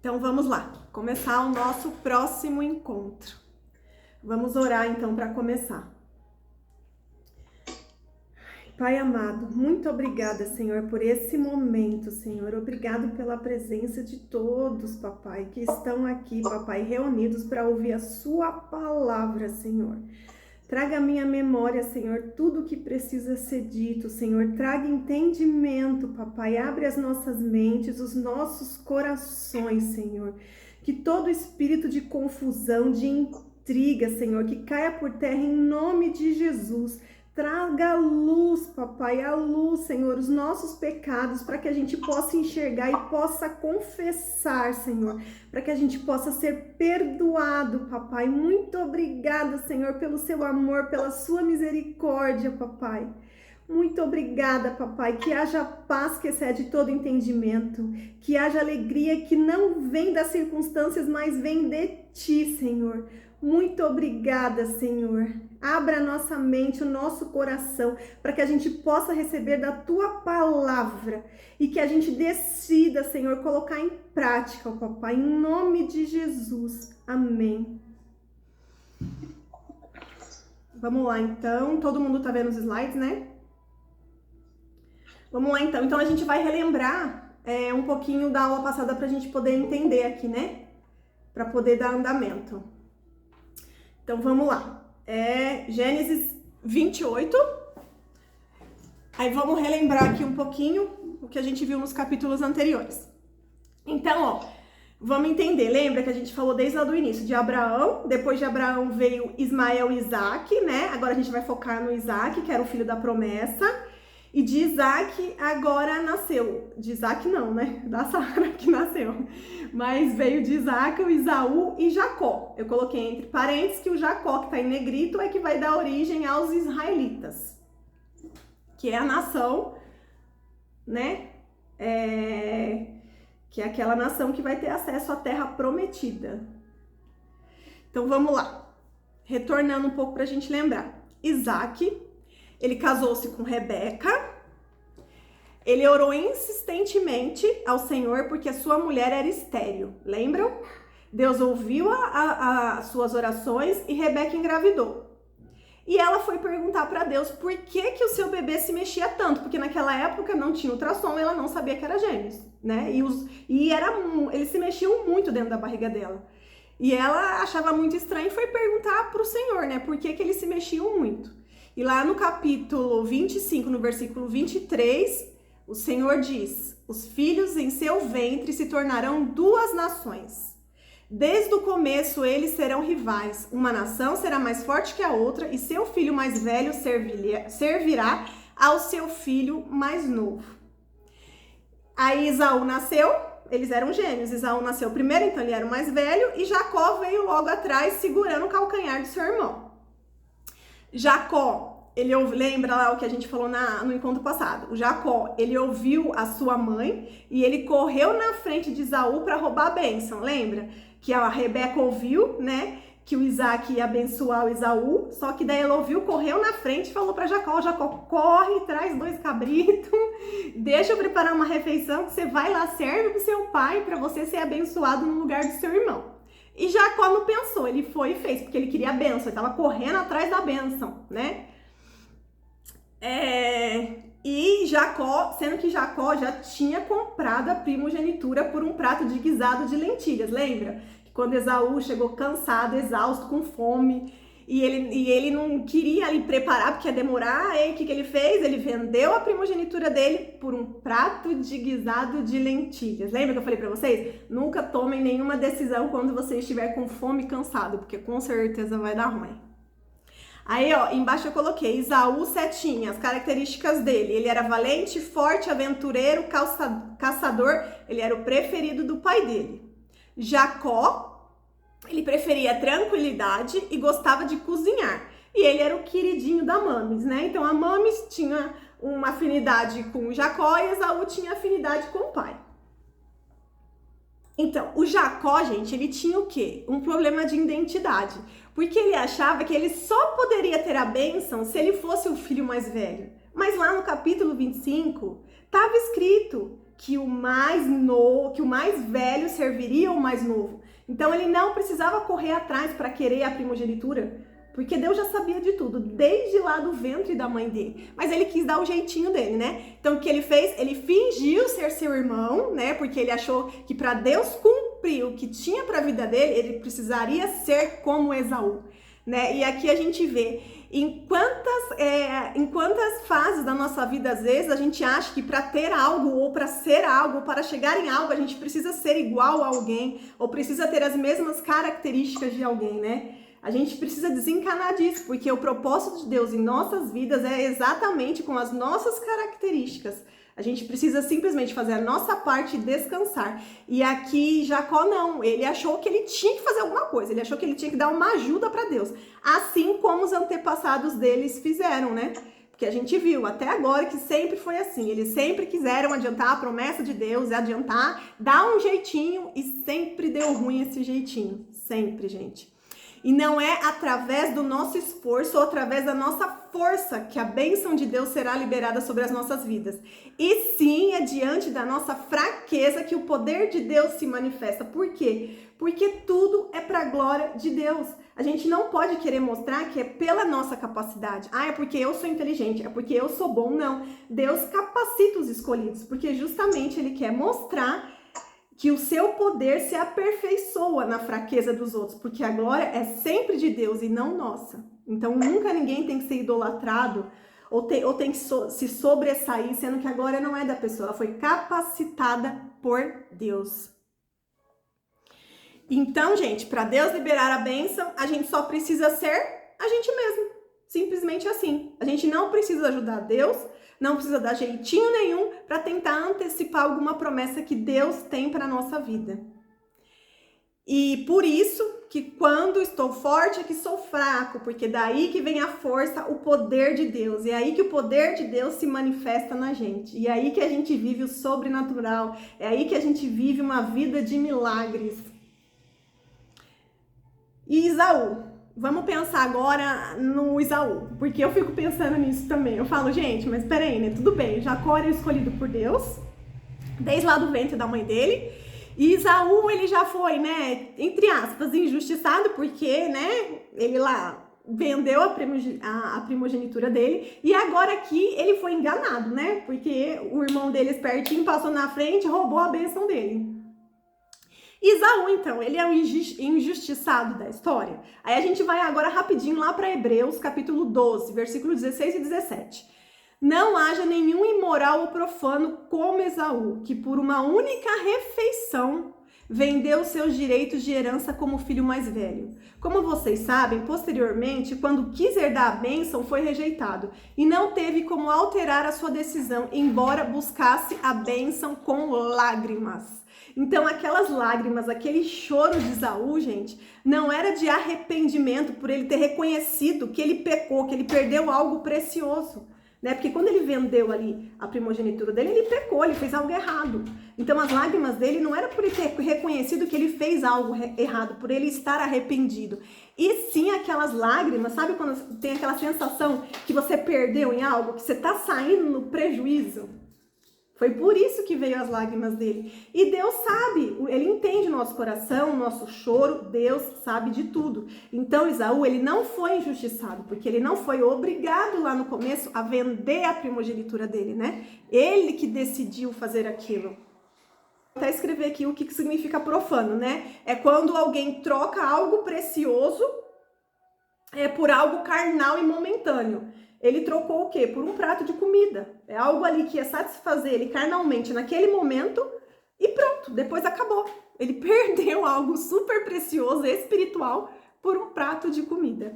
Então vamos lá, começar o nosso próximo encontro. Vamos orar então para começar. Pai amado, muito obrigada, Senhor, por esse momento, Senhor. Obrigado pela presença de todos, papai, que estão aqui, papai, reunidos para ouvir a sua palavra, Senhor. Traga à minha memória, Senhor, tudo o que precisa ser dito, Senhor. Traga entendimento, papai. Abre as nossas mentes, os nossos corações, Senhor. Que todo espírito de confusão, de intriga, Senhor, que caia por terra em nome de Jesus. Traga a luz, papai, a luz, Senhor, os nossos pecados, para que a gente possa enxergar e possa confessar, Senhor, para que a gente possa ser perdoado, papai. Muito obrigada, Senhor, pelo seu amor, pela sua misericórdia, papai. Muito obrigada, papai, que haja paz que excede todo entendimento, que haja alegria que não vem das circunstâncias, mas vem de ti, Senhor. Muito obrigada, Senhor. Abra a nossa mente, o nosso coração, para que a gente possa receber da tua palavra e que a gente decida, Senhor, colocar em prática, ó papai, em nome de Jesus. Amém. Vamos lá, então. Todo mundo tá vendo os slides, né? Vamos lá, então. Então, a gente vai relembrar um pouquinho da aula passada para a gente poder entender aqui, né? Para poder dar andamento. Então, vamos lá. Gênesis 28. Aí, vamos relembrar aqui um pouquinho o que a gente viu nos capítulos anteriores. Então, ó, vamos entender. Lembra que a gente falou desde lá do início de Abraão. Depois de Abraão veio Ismael e Isaac, né? Agora a gente vai focar no Isaac, que era o filho da promessa. E de Isaac agora nasceu. De Isaac não, né? Da Sara que nasceu. Mas veio de Isaac o Esaú e Jacó. Eu coloquei entre parênteses que o Jacó, que tá em negrito, é que vai dar origem aos israelitas. Que é a nação, né? Que é aquela nação que vai ter acesso à terra prometida. Então vamos lá. Retornando um pouco pra gente lembrar. Isaac, ele casou-se com Rebeca. Ele orou insistentemente ao Senhor porque a sua mulher era estéril. Lembram? Deus ouviu as suas orações e Rebeca engravidou. E ela foi perguntar para Deus por que o seu bebê se mexia tanto. Porque naquela época não tinha ultrassom, ela não sabia que era gêmeos, né? Eles se mexiam muito dentro da barriga dela. E ela achava muito estranho e foi perguntar para o Senhor, né? Por que eles se mexiam muito. E lá no capítulo 25, no versículo 23, o Senhor diz: os filhos em seu ventre se tornarão duas nações. Desde o começo eles serão rivais. Uma nação será mais forte que a outra e seu filho mais velho servirá ao seu filho mais novo. Aí Esaú nasceu, eles eram gêmeos. Esaú nasceu primeiro, então ele era o mais velho, e Jacó veio logo atrás segurando o calcanhar de seu irmão. Jacó, lembra lá o que a gente falou no encontro passado. O Jacó, ele ouviu a sua mãe e ele correu na frente de Esaú para roubar a bênção. Lembra? Que a Rebeca ouviu, né? Que o Isaac ia abençoar o Esaú. Só que daí ela ouviu, correu na frente e falou para Jacó: Jacó, corre, traz 2 cabritos, deixa eu preparar uma refeição que você vai lá, serve pro seu pai para você ser abençoado no lugar do seu irmão. E Jacó não pensou, ele foi e fez, porque ele queria a bênção, ele estava correndo atrás da bênção, né? E Jacó, sendo que Jacó já tinha comprado a primogenitura por um prato de guisado de lentilhas, lembra? Que quando Esaú chegou cansado, exausto, com fome, e ele não queria ali preparar, porque ia demorar, aí o que ele fez? Ele vendeu a primogenitura dele por um prato de guisado de lentilhas. Lembra que eu falei pra vocês? Nunca tomem nenhuma decisão quando você estiver com fome e cansado, porque com certeza vai dar ruim. Aí, ó, embaixo eu coloquei Esaú setinha, as características dele. Ele era valente, forte, aventureiro, caçador, ele era o preferido do pai dele. Jacó, ele preferia tranquilidade e gostava de cozinhar. E ele era o queridinho da Mames, né? Então a Mames tinha uma afinidade com o Jacó e Esaú tinha afinidade com o pai. Então, o Jacó, gente, ele tinha o quê? Um problema de identidade. Porque ele achava que ele só poderia ter a bênção se ele fosse o filho mais velho. Mas lá no capítulo 25, estava escrito que o mais velho serviria o mais novo. Então ele não precisava correr atrás para querer a primogenitura, porque Deus já sabia de tudo, desde lá do ventre da mãe dele. Mas ele quis dar o jeitinho dele, né? Então o que ele fez? Ele fingiu ser seu irmão, né? Porque ele achou que para Deus cumprir o que tinha para a vida dele, ele precisaria ser como Esaú, né? E aqui a gente vê em quantas fases da nossa vida, às vezes, a gente acha que para ter algo, ou para ser algo, ou para chegar em algo, a gente precisa ser igual a alguém, ou precisa ter as mesmas características de alguém, né? A gente precisa desencanar disso, porque o propósito de Deus em nossas vidas é exatamente com as nossas características. A gente precisa simplesmente fazer a nossa parte e descansar. E aqui Jacó não, ele achou que ele tinha que fazer alguma coisa, ele achou que ele tinha que dar uma ajuda para Deus, assim como os antepassados deles fizeram, né? Porque a gente viu até agora que sempre foi assim, eles sempre quiseram adiantar a promessa de Deus, dar um jeitinho e sempre deu ruim esse jeitinho, sempre, gente. E não é através do nosso esforço ou através da nossa força que a bênção de Deus será liberada sobre as nossas vidas. E sim, é diante da nossa fraqueza que o poder de Deus se manifesta. Por quê? Porque tudo é para a glória de Deus. A gente não pode querer mostrar que é pela nossa capacidade. Ah, é porque eu sou inteligente, é porque eu sou bom. Não. Deus capacita os escolhidos, porque justamente Ele quer mostrar que o seu poder se aperfeiçoa na fraqueza dos outros, porque a glória é sempre de Deus e não nossa. Então nunca ninguém tem que ser idolatrado ou tem que se sobressair, sendo que a glória não é da pessoa, ela foi capacitada por Deus. Então, gente, para Deus liberar a bênção, a gente só precisa ser a gente mesmo. Simplesmente assim. A gente não precisa ajudar Deus, não precisa dar jeitinho nenhum para tentar antecipar alguma promessa que Deus tem para a nossa vida. E por isso que quando estou forte é que sou fraco, porque daí que vem a força, o poder de Deus. E é aí que o poder de Deus se manifesta na gente. E é aí que a gente vive o sobrenatural. É aí que a gente vive uma vida de milagres. E Esaú. Vamos pensar agora no Esaú, porque eu fico pensando nisso também. Eu falo, gente, mas peraí, né? Tudo bem, Jacó era escolhido por Deus, desde lá do ventre da mãe dele. E Esaú, ele já foi, né, entre aspas, injustiçado, porque, né, ele lá vendeu a primogenitura dele. E agora aqui ele foi enganado, né? Porque o irmão dele espertinho passou na frente e roubou a bênção dele. Esaú, então, ele é o injustiçado da história. Aí a gente vai agora rapidinho lá para Hebreus, capítulo 12, versículo 16 e 17. Não haja nenhum imoral ou profano como Esaú, que por uma única refeição vendeu seus direitos de herança como filho mais velho. Como vocês sabem, posteriormente, quando quis herdar a bênção, foi rejeitado e não teve como alterar a sua decisão, embora buscasse a bênção com lágrimas. Então, aquelas lágrimas, aquele choro de Esaú, gente, não era de arrependimento por ele ter reconhecido que ele pecou, que ele perdeu algo precioso, né? Porque quando ele vendeu ali a primogenitura dele, ele pecou, ele fez algo errado. Então, as lágrimas dele não era por ele ter reconhecido que ele fez algo errado, por ele estar arrependido. E sim aquelas lágrimas, sabe quando tem aquela sensação que você perdeu em algo, que você tá saindo no prejuízo? Foi por isso que veio as lágrimas dele. E Deus sabe, ele entende o nosso coração, o nosso choro, Deus sabe de tudo. Então Esaú, ele não foi injustiçado, porque ele não foi obrigado lá no começo a vender a primogenitura dele, né? Ele que decidiu fazer aquilo. Vou até escrever aqui o que significa profano, né? É quando alguém troca algo precioso por algo carnal e momentâneo. Ele trocou o quê? Por um prato de comida. É algo ali que ia satisfazer ele carnalmente naquele momento e pronto, depois acabou. Ele perdeu algo super precioso, espiritual, por um prato de comida.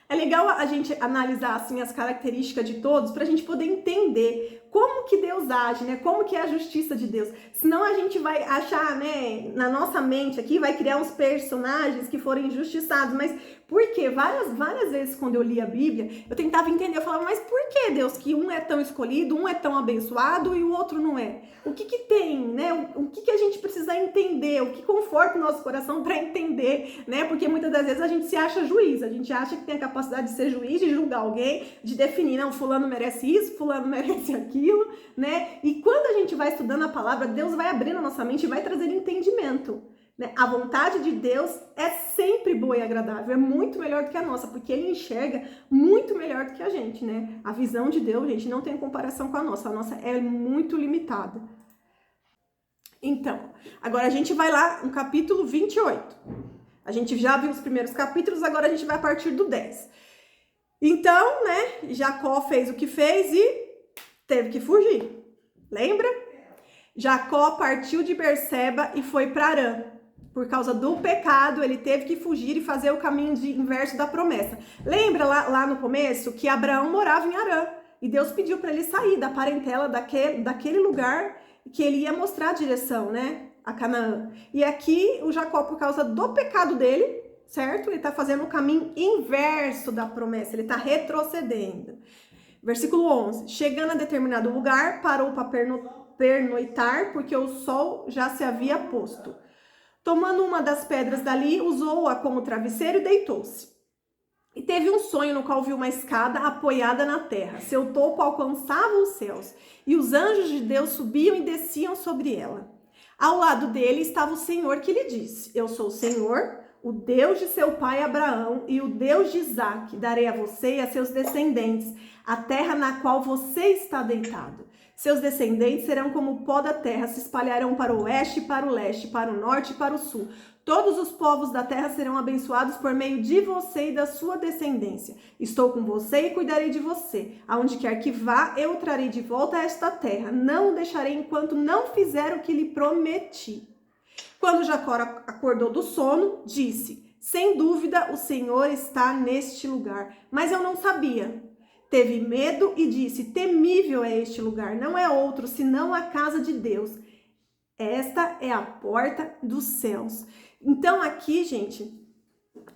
É legal a gente analisar assim as características de todos para a gente poder entender como que Deus age, né? Como que é a justiça de Deus. Senão a gente vai achar, né, na nossa mente aqui, vai criar uns personagens que foram injustiçados. Mas por quê? Várias vezes quando eu li a Bíblia, eu tentava entender, eu falava, mas por que Deus que um é tão escolhido, um é tão abençoado e o outro não é? O que que tem, né? O que que a gente precisa entender, o que conforta o nosso coração para entender, né? Porque muitas das vezes a gente se acha juiz, a gente acha que tem a capacidade de ser juiz, de julgar alguém, de definir, não, fulano merece isso, fulano merece aquilo, né? E quando a gente vai estudando a palavra, Deus vai abrindo a nossa mente e vai trazendo entendimento. A vontade de Deus é sempre boa e agradável, é muito melhor do que a nossa, porque Ele enxerga muito melhor do que a gente, né? A visão de Deus, gente, não tem comparação com a nossa é muito limitada. Então, agora a gente vai lá no capítulo 28. A gente já viu os primeiros capítulos, agora a gente vai a partir do 10. Então, né, Jacó fez o que fez e teve que fugir. Lembra? Jacó partiu de Berseba e foi para Harã. Por causa do pecado, ele teve que fugir e fazer o caminho inverso da promessa. Lembra lá no começo que Abraão morava em Harã e Deus pediu para ele sair da parentela daquele lugar que ele ia mostrar a direção, né, a Canaã. E aqui o Jacó, por causa do pecado dele, certo? Ele está fazendo o caminho inverso da promessa, ele está retrocedendo. Versículo 11. Chegando a determinado lugar, parou para pernoitar, porque o sol já se havia posto. Tomando uma das pedras dali, usou-a como travesseiro e deitou-se. E teve um sonho no qual viu uma escada apoiada na terra. Seu topo alcançava os céus, e os anjos de Deus subiam e desciam sobre ela. Ao lado dele estava o Senhor que lhe disse: Eu sou o Senhor, o Deus de seu pai Abraão e o Deus de Isaque. Darei a você e a seus descendentes a terra na qual você está deitado. Seus descendentes serão como o pó da terra, se espalharão para o oeste e para o leste, para o norte e para o sul. Todos os povos da terra serão abençoados por meio de você e da sua descendência. Estou com você e cuidarei de você. Aonde quer que vá, eu o trarei de volta a esta terra. Não o deixarei enquanto não fizer o que lhe prometi. Quando Jacó acordou do sono, disse: Sem dúvida o Senhor está neste lugar, mas eu não sabia. Teve medo e disse: Temível é este lugar, não é outro senão a casa de Deus. Esta é a porta dos céus. Então aqui, gente,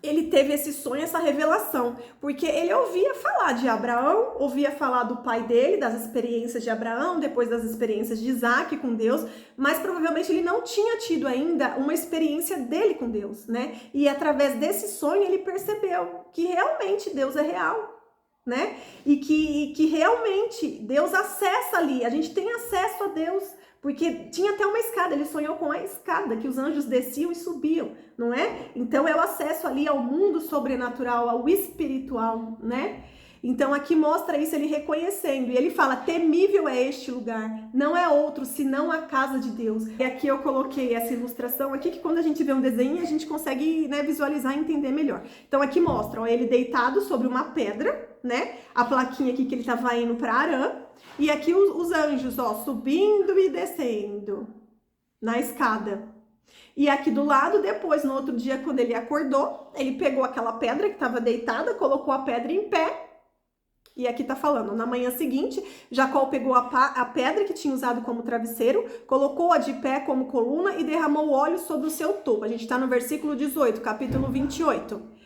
ele teve esse sonho, essa revelação, porque ele ouvia falar de Abraão, ouvia falar do pai dele, das experiências de Abraão, depois das experiências de Isaque com Deus, mas provavelmente ele não tinha tido ainda uma experiência dele com Deus, né? E através desse sonho ele percebeu que realmente Deus é real, né? E que realmente Deus acessa ali, a gente tem acesso a Deus, porque tinha até uma escada, ele sonhou com a escada, que os anjos desciam e subiam, não é? Então é o acesso ali ao mundo sobrenatural, ao espiritual, né? Então aqui mostra isso, ele reconhecendo, e ele fala: temível é este lugar, não é outro senão a casa de Deus. E aqui eu coloquei essa ilustração aqui, que quando a gente vê um desenho, a gente consegue, né, visualizar e entender melhor. Então aqui mostra, ó, ele deitado sobre uma pedra, né, a plaquinha aqui que ele estava indo para Harã, e aqui os anjos, ó, subindo e descendo na escada. E aqui do lado, depois, no outro dia, quando ele acordou, ele pegou aquela pedra que estava deitada, colocou a pedra em pé. E aqui tá falando, na manhã seguinte, Jacó pegou a pedra que tinha usado como travesseiro, colocou-a de pé como coluna e derramou óleo sobre o seu topo. A gente tá no versículo 18, capítulo 28.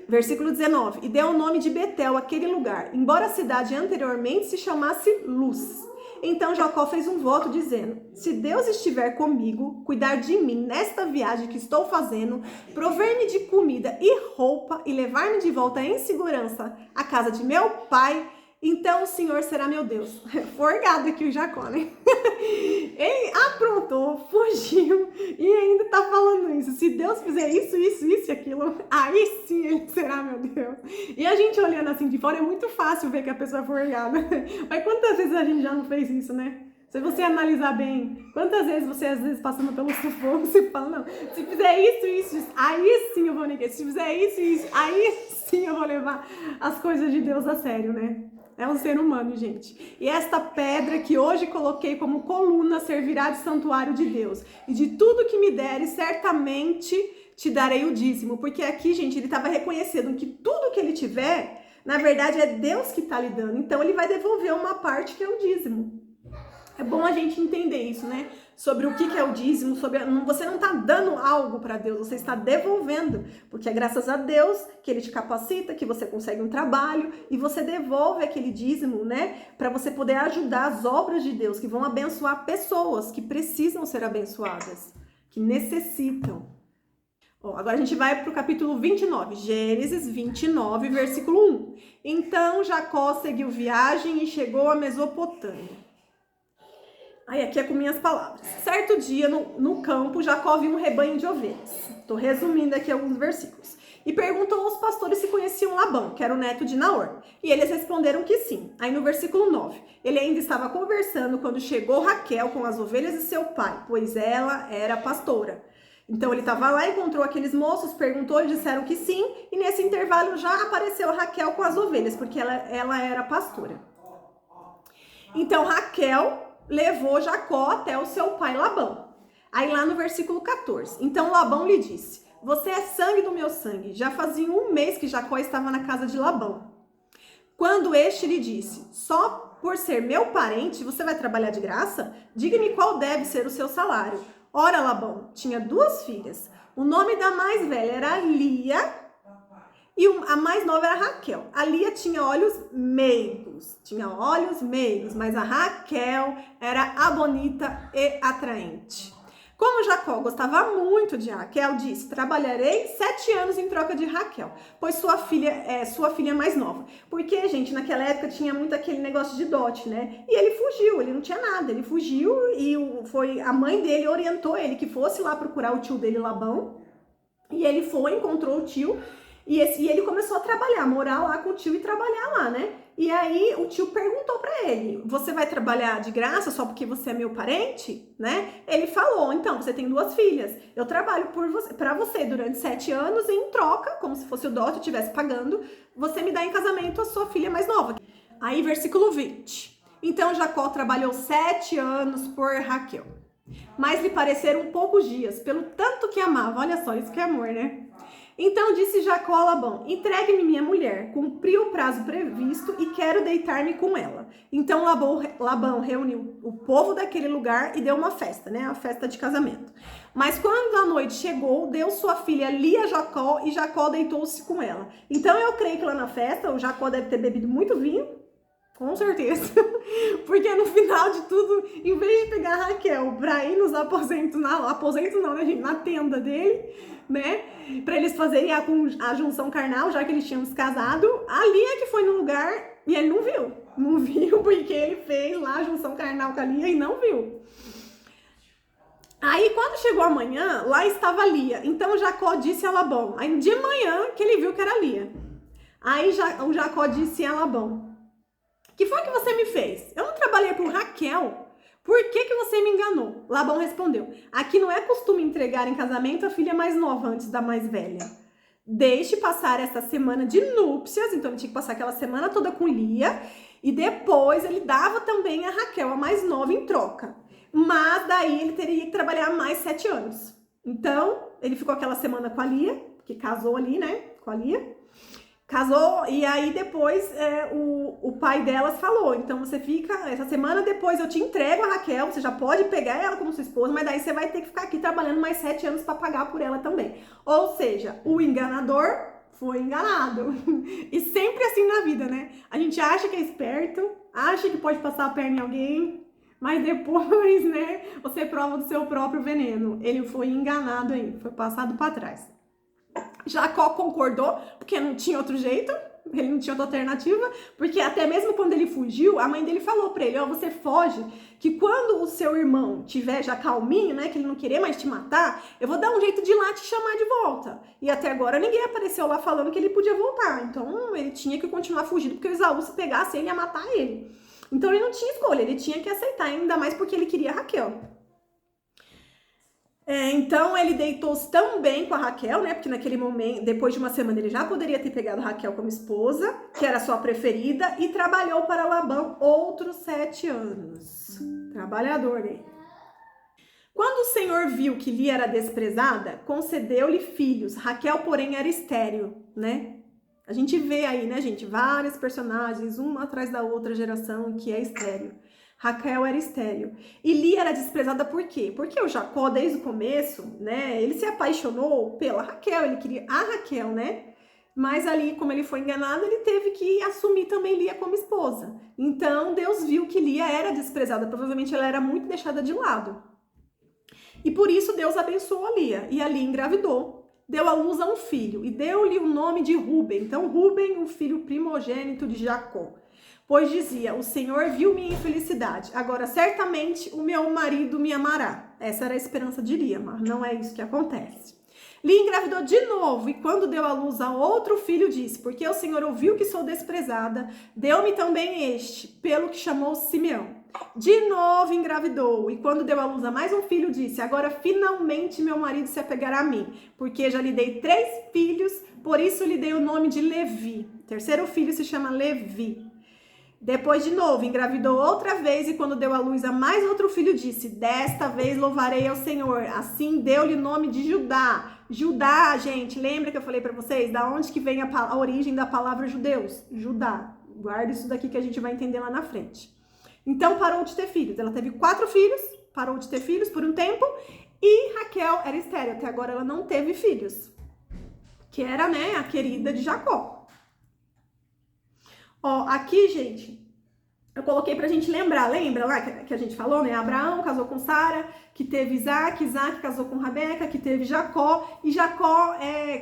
Versículo 19. E deu o nome de Betel àquele lugar, embora a cidade anteriormente se chamasse Luz. Então Jacó fez um voto dizendo: se Deus estiver comigo, cuidar de mim nesta viagem que estou fazendo, prover-me de comida e roupa e levar-me de volta em segurança à casa de meu pai, então o Senhor será meu Deus. Forgado aqui o Jacó, né? Ele aprontou, fugiu e ainda tá falando isso. Se Deus fizer isso, isso, isso e aquilo, aí sim ele será meu Deus. E a gente olhando assim de fora é muito fácil ver que a pessoa é forgada. Mas quantas vezes a gente já não fez isso, né? Se você analisar bem, quantas vezes você, às vezes, passando pelo sufoco, você fala: não, se fizer isso, isso, isso, aí sim eu vou negar. Se fizer isso, isso, aí sim eu vou levar as coisas de Deus a sério, né? É um ser humano, gente. E esta pedra que hoje coloquei como coluna servirá de santuário de Deus. E de tudo que me deres, certamente te darei o dízimo. Porque aqui, gente, ele estava reconhecendo que tudo que ele tiver, na verdade, é Deus que está lhe dando. Então, ele vai devolver uma parte que é o dízimo. É bom a gente entender isso, né? Sobre o que é o dízimo, você não está dando algo para Deus, você está devolvendo, porque é graças a Deus que Ele te capacita, que você consegue um trabalho e você devolve aquele dízimo, né? Para você poder ajudar as obras de Deus, que vão abençoar pessoas que precisam ser abençoadas, que necessitam. Agora a gente vai para o capítulo 29, Gênesis 29, versículo 1. Então Jacó seguiu viagem e chegou a Mesopotâmia. Aí aqui é com minhas palavras. Certo dia, no campo, Jacó viu um rebanho de ovelhas. Estou resumindo aqui alguns versículos. E perguntou aos pastores se conheciam Labão, que era o neto de Naor. E eles responderam que sim. Aí no versículo 9, ele ainda estava conversando quando chegou Raquel com as ovelhas de seu pai, pois ela era pastora. Então ele estava lá, encontrou aqueles moços, perguntou, eles disseram que sim. E nesse intervalo já apareceu Raquel com as ovelhas, porque ela era pastora. Então Raquel levou Jacó até o seu pai Labão. Aí lá no versículo 14, então Labão lhe disse: você é sangue do meu sangue. Já fazia 1 mês que Jacó estava na casa de Labão. Quando este lhe disse: só por ser meu parente você vai trabalhar de graça? Diga-me qual deve ser o seu salário. Ora, Labão tinha 2 filhas. O nome da mais velha era Lia e a mais nova era Raquel. A Lia tinha olhos meigos, mas a Raquel era a bonita e atraente. Como Jacó gostava muito de Raquel, disse: trabalharei 7 anos em troca de Raquel, pois sua filha é mais nova. Porque, gente, naquela época tinha muito aquele negócio de dote, né? E ele fugiu, ele não tinha nada, ele fugiu e a mãe dele orientou ele que fosse lá procurar o tio dele, Labão. E ele foi, encontrou o tio e ele começou a trabalhar, morar lá com o tio e trabalhar lá, né? E aí o tio perguntou pra ele: você vai trabalhar de graça só porque você é meu parente, né? Ele falou: então, você tem 2 filhas, eu trabalho pra você durante 7 anos e em troca, como se fosse o dote, eu estivesse pagando, você me dá em casamento a sua filha mais nova. Aí versículo 20, então Jacó trabalhou 7 anos por Raquel, mas lhe pareceram poucos dias, pelo tanto que amava. Olha só, isso que é amor, né? Então disse Jacó a Labão: entregue-me minha mulher, cumpri o prazo previsto e quero deitar-me com ela. Então Labão reuniu o povo daquele lugar e deu uma festa, né? A festa de casamento. Mas quando a noite chegou, deu sua filha Lia a Jacó e Jacó deitou-se com ela. Então eu creio que lá na festa o Jacó deve ter bebido muito vinho, com certeza, porque no final de tudo, em vez de pegar a Raquel pra ir nos aposentos, aposento não, né, gente, na tenda dele, né, pra eles fazerem a junção carnal, já que eles tinham se casado, a Lia que foi no lugar e ele não viu porque ele fez lá a junção carnal com a Lia e não viu. Aí quando chegou a manhã, lá estava a Lia, então Jacó disse a Labão, aí de manhã que ele viu que era Lia, aí o Jacó disse a Labão: que foi que você me fez? Eu não trabalhei por Raquel. Por que você me enganou? Labão respondeu: aqui não é costume entregar em casamento a filha mais nova antes da mais velha. Deixe passar essa semana de núpcias, então ele tinha que passar aquela semana toda com Lia, e depois ele dava também a Raquel, a mais nova, em troca. Mas daí ele teria que trabalhar mais 7 anos. Então, ele ficou aquela semana com a Lia, que casou ali, né, com a Lia. Casou, e aí depois o pai delas falou: então você fica, essa semana depois eu te entrego a Raquel, você já pode pegar ela como sua esposa, mas daí você vai ter que ficar aqui trabalhando mais 7 anos para pagar por ela também. Ou seja, o enganador foi enganado. E sempre assim na vida, né? A gente acha que é esperto, acha que pode passar a perna em alguém, mas depois, né, você prova do seu próprio veneno. Ele foi enganado aí, foi passado para trás. Jacó concordou, porque não tinha outro jeito, ele não tinha outra alternativa, porque até mesmo quando ele fugiu, a mãe dele falou pra ele: ó, você foge, que quando o seu irmão tiver já calminho, né, que ele não querer mais te matar, eu vou dar um jeito de ir lá te chamar de volta. E até agora ninguém apareceu lá falando que ele podia voltar, então ele tinha que continuar fugindo, porque o Esaú, se pegasse ele, ia matar ele. Então ele não tinha escolha, ele tinha que aceitar, ainda mais porque ele queria Raquel. Então ele deitou-se tão bem com a Raquel, né? Porque naquele momento, depois de uma semana, ele já poderia ter pegado a Raquel como esposa, que era sua preferida, e trabalhou para Labão outros 7 anos. Trabalhador, né? Quando o Senhor viu que Lia era desprezada, concedeu-lhe filhos. Raquel, porém, era estéril, né? A gente vê aí, né, gente, várias personagens, uma atrás da outra geração, que é estéril. Raquel era estéril. E Lia era desprezada por quê? Porque o Jacó, desde o começo, né, ele se apaixonou pela Raquel, ele queria a Raquel, né? Mas ali, como ele foi enganado, ele teve que assumir também Lia como esposa. Então, Deus viu que Lia era desprezada, provavelmente ela era muito deixada de lado. E por isso Deus abençoou a Lia. E a Lia engravidou, deu à luz a um filho e deu-lhe o nome de Rúben. Então, Rúben, o filho primogênito de Jacó. Pois dizia, o Senhor viu minha infelicidade, agora certamente o meu marido me amará. Essa era a esperança de Lia, mas não é isso que acontece. Lia engravidou de novo e quando deu à luz a outro filho disse, porque o Senhor ouviu que sou desprezada, deu-me também este, pelo que chamou Simeão. De novo engravidou e quando deu à luz a mais um filho disse, agora finalmente meu marido se apegará a mim, porque já lhe dei 3 filhos, por isso lhe dei o nome de Levi. O terceiro filho se chama Levi. Depois de novo, engravidou outra vez e quando deu à luz a mais outro filho disse, desta vez louvarei ao Senhor. Assim deu-lhe o nome de Judá. Judá, gente, lembra que eu falei para vocês? Da onde que vem a origem da palavra judeus? Judá. Guarda isso daqui que a gente vai entender lá na frente. Então parou de ter filhos. Ela teve 4 filhos, parou de ter filhos por um tempo e Raquel era estéril. Até agora ela não teve filhos. Que era, né, a querida de Jacó. Ó, aqui, gente, eu coloquei pra gente lembrar, lembra lá que a gente falou, né? Abraão casou com Sara, que teve Isaac, Isaac casou com Rabeca, que teve Jacó, e Jacó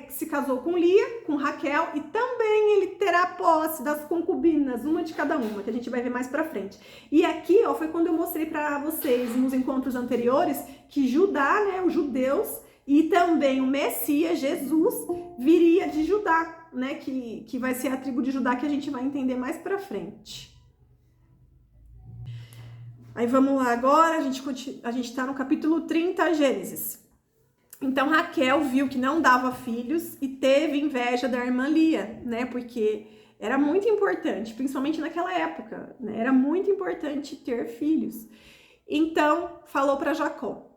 se casou com Lia, com Raquel, e também ele terá posse das concubinas, uma de cada uma, que a gente vai ver mais pra frente. E aqui, ó, foi quando eu mostrei pra vocês, nos encontros anteriores, que Judá, né, os judeus, e também o Messias, Jesus, viria de Judá, né, que vai ser a tribo de Judá que a gente vai entender mais pra frente. Aí vamos lá agora, a gente tá no capítulo 30, Gênesis. Então Raquel viu que não dava filhos e teve inveja da irmã Lia, né, porque era muito importante, principalmente naquela época, né, era muito importante ter filhos. Então falou para Jacó.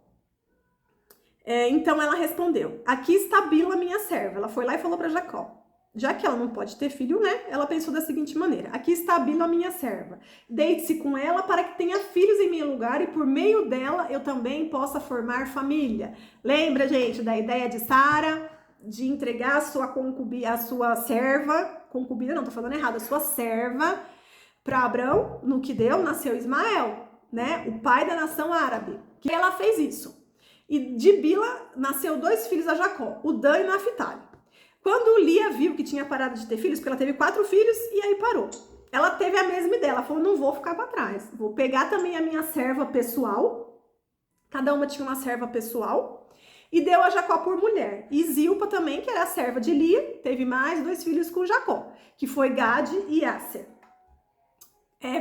Então ela respondeu, aqui está Bila, minha serva. Ela foi lá e falou para Jacó. Já que ela não pode ter filho, né? Ela pensou da seguinte maneira, aqui está Bila, minha serva. Deite-se com ela para que tenha filhos em meu lugar e por meio dela eu também possa formar família. Lembra, gente, da ideia de Sara de entregar a sua concubina, a sua serva, concubina não, tô falando errado, a sua serva para Abrão, no que deu, nasceu Ismael, né? O pai da nação árabe. Que ela fez isso. E de Bila nasceu 2 filhos a Jacó, o Dan e o Naphtali. Quando Lia viu que tinha parado de ter filhos, porque ela teve 4 filhos e aí parou. Ela teve a mesma ideia, ela falou, não vou ficar para trás. Vou pegar também a minha serva pessoal, cada uma tinha uma serva pessoal, e deu a Jacó por mulher. E Zilpa também, que era a serva de Lia, teve mais 2 filhos com Jacó, que foi Gade e Aser.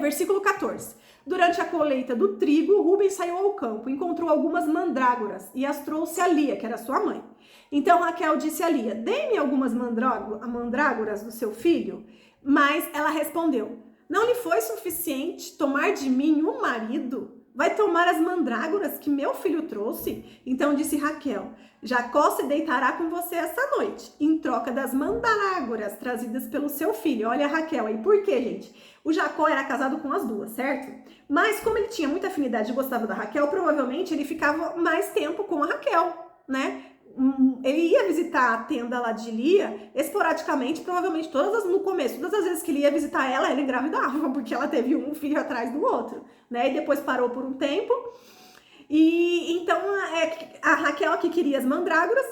Versículo 14. Durante a colheita do trigo, Rúben saiu ao campo, encontrou algumas mandrágoras e as trouxe a Lia, que era sua mãe. Então Raquel disse a Lia, dê-me algumas mandrágoras do seu filho. Mas ela respondeu, não lhe foi suficiente tomar de mim um marido? Vai tomar as mandrágoras que meu filho trouxe? Então disse Raquel, Jacó se deitará com você essa noite, em troca das mandrágoras trazidas pelo seu filho. Olha Raquel aí, por quê, gente? O Jacó era casado com as 2, certo? Mas como ele tinha muita afinidade e gostava da Raquel, provavelmente ele ficava mais tempo com a Raquel, né? Ele ia visitar a tenda lá de Lia esporadicamente, provavelmente no começo, todas as vezes que ele ia visitar ela engravidava, porque ela teve um filho atrás do outro, né? E depois parou por um tempo. E então a Raquel aqui queria as mandrágoras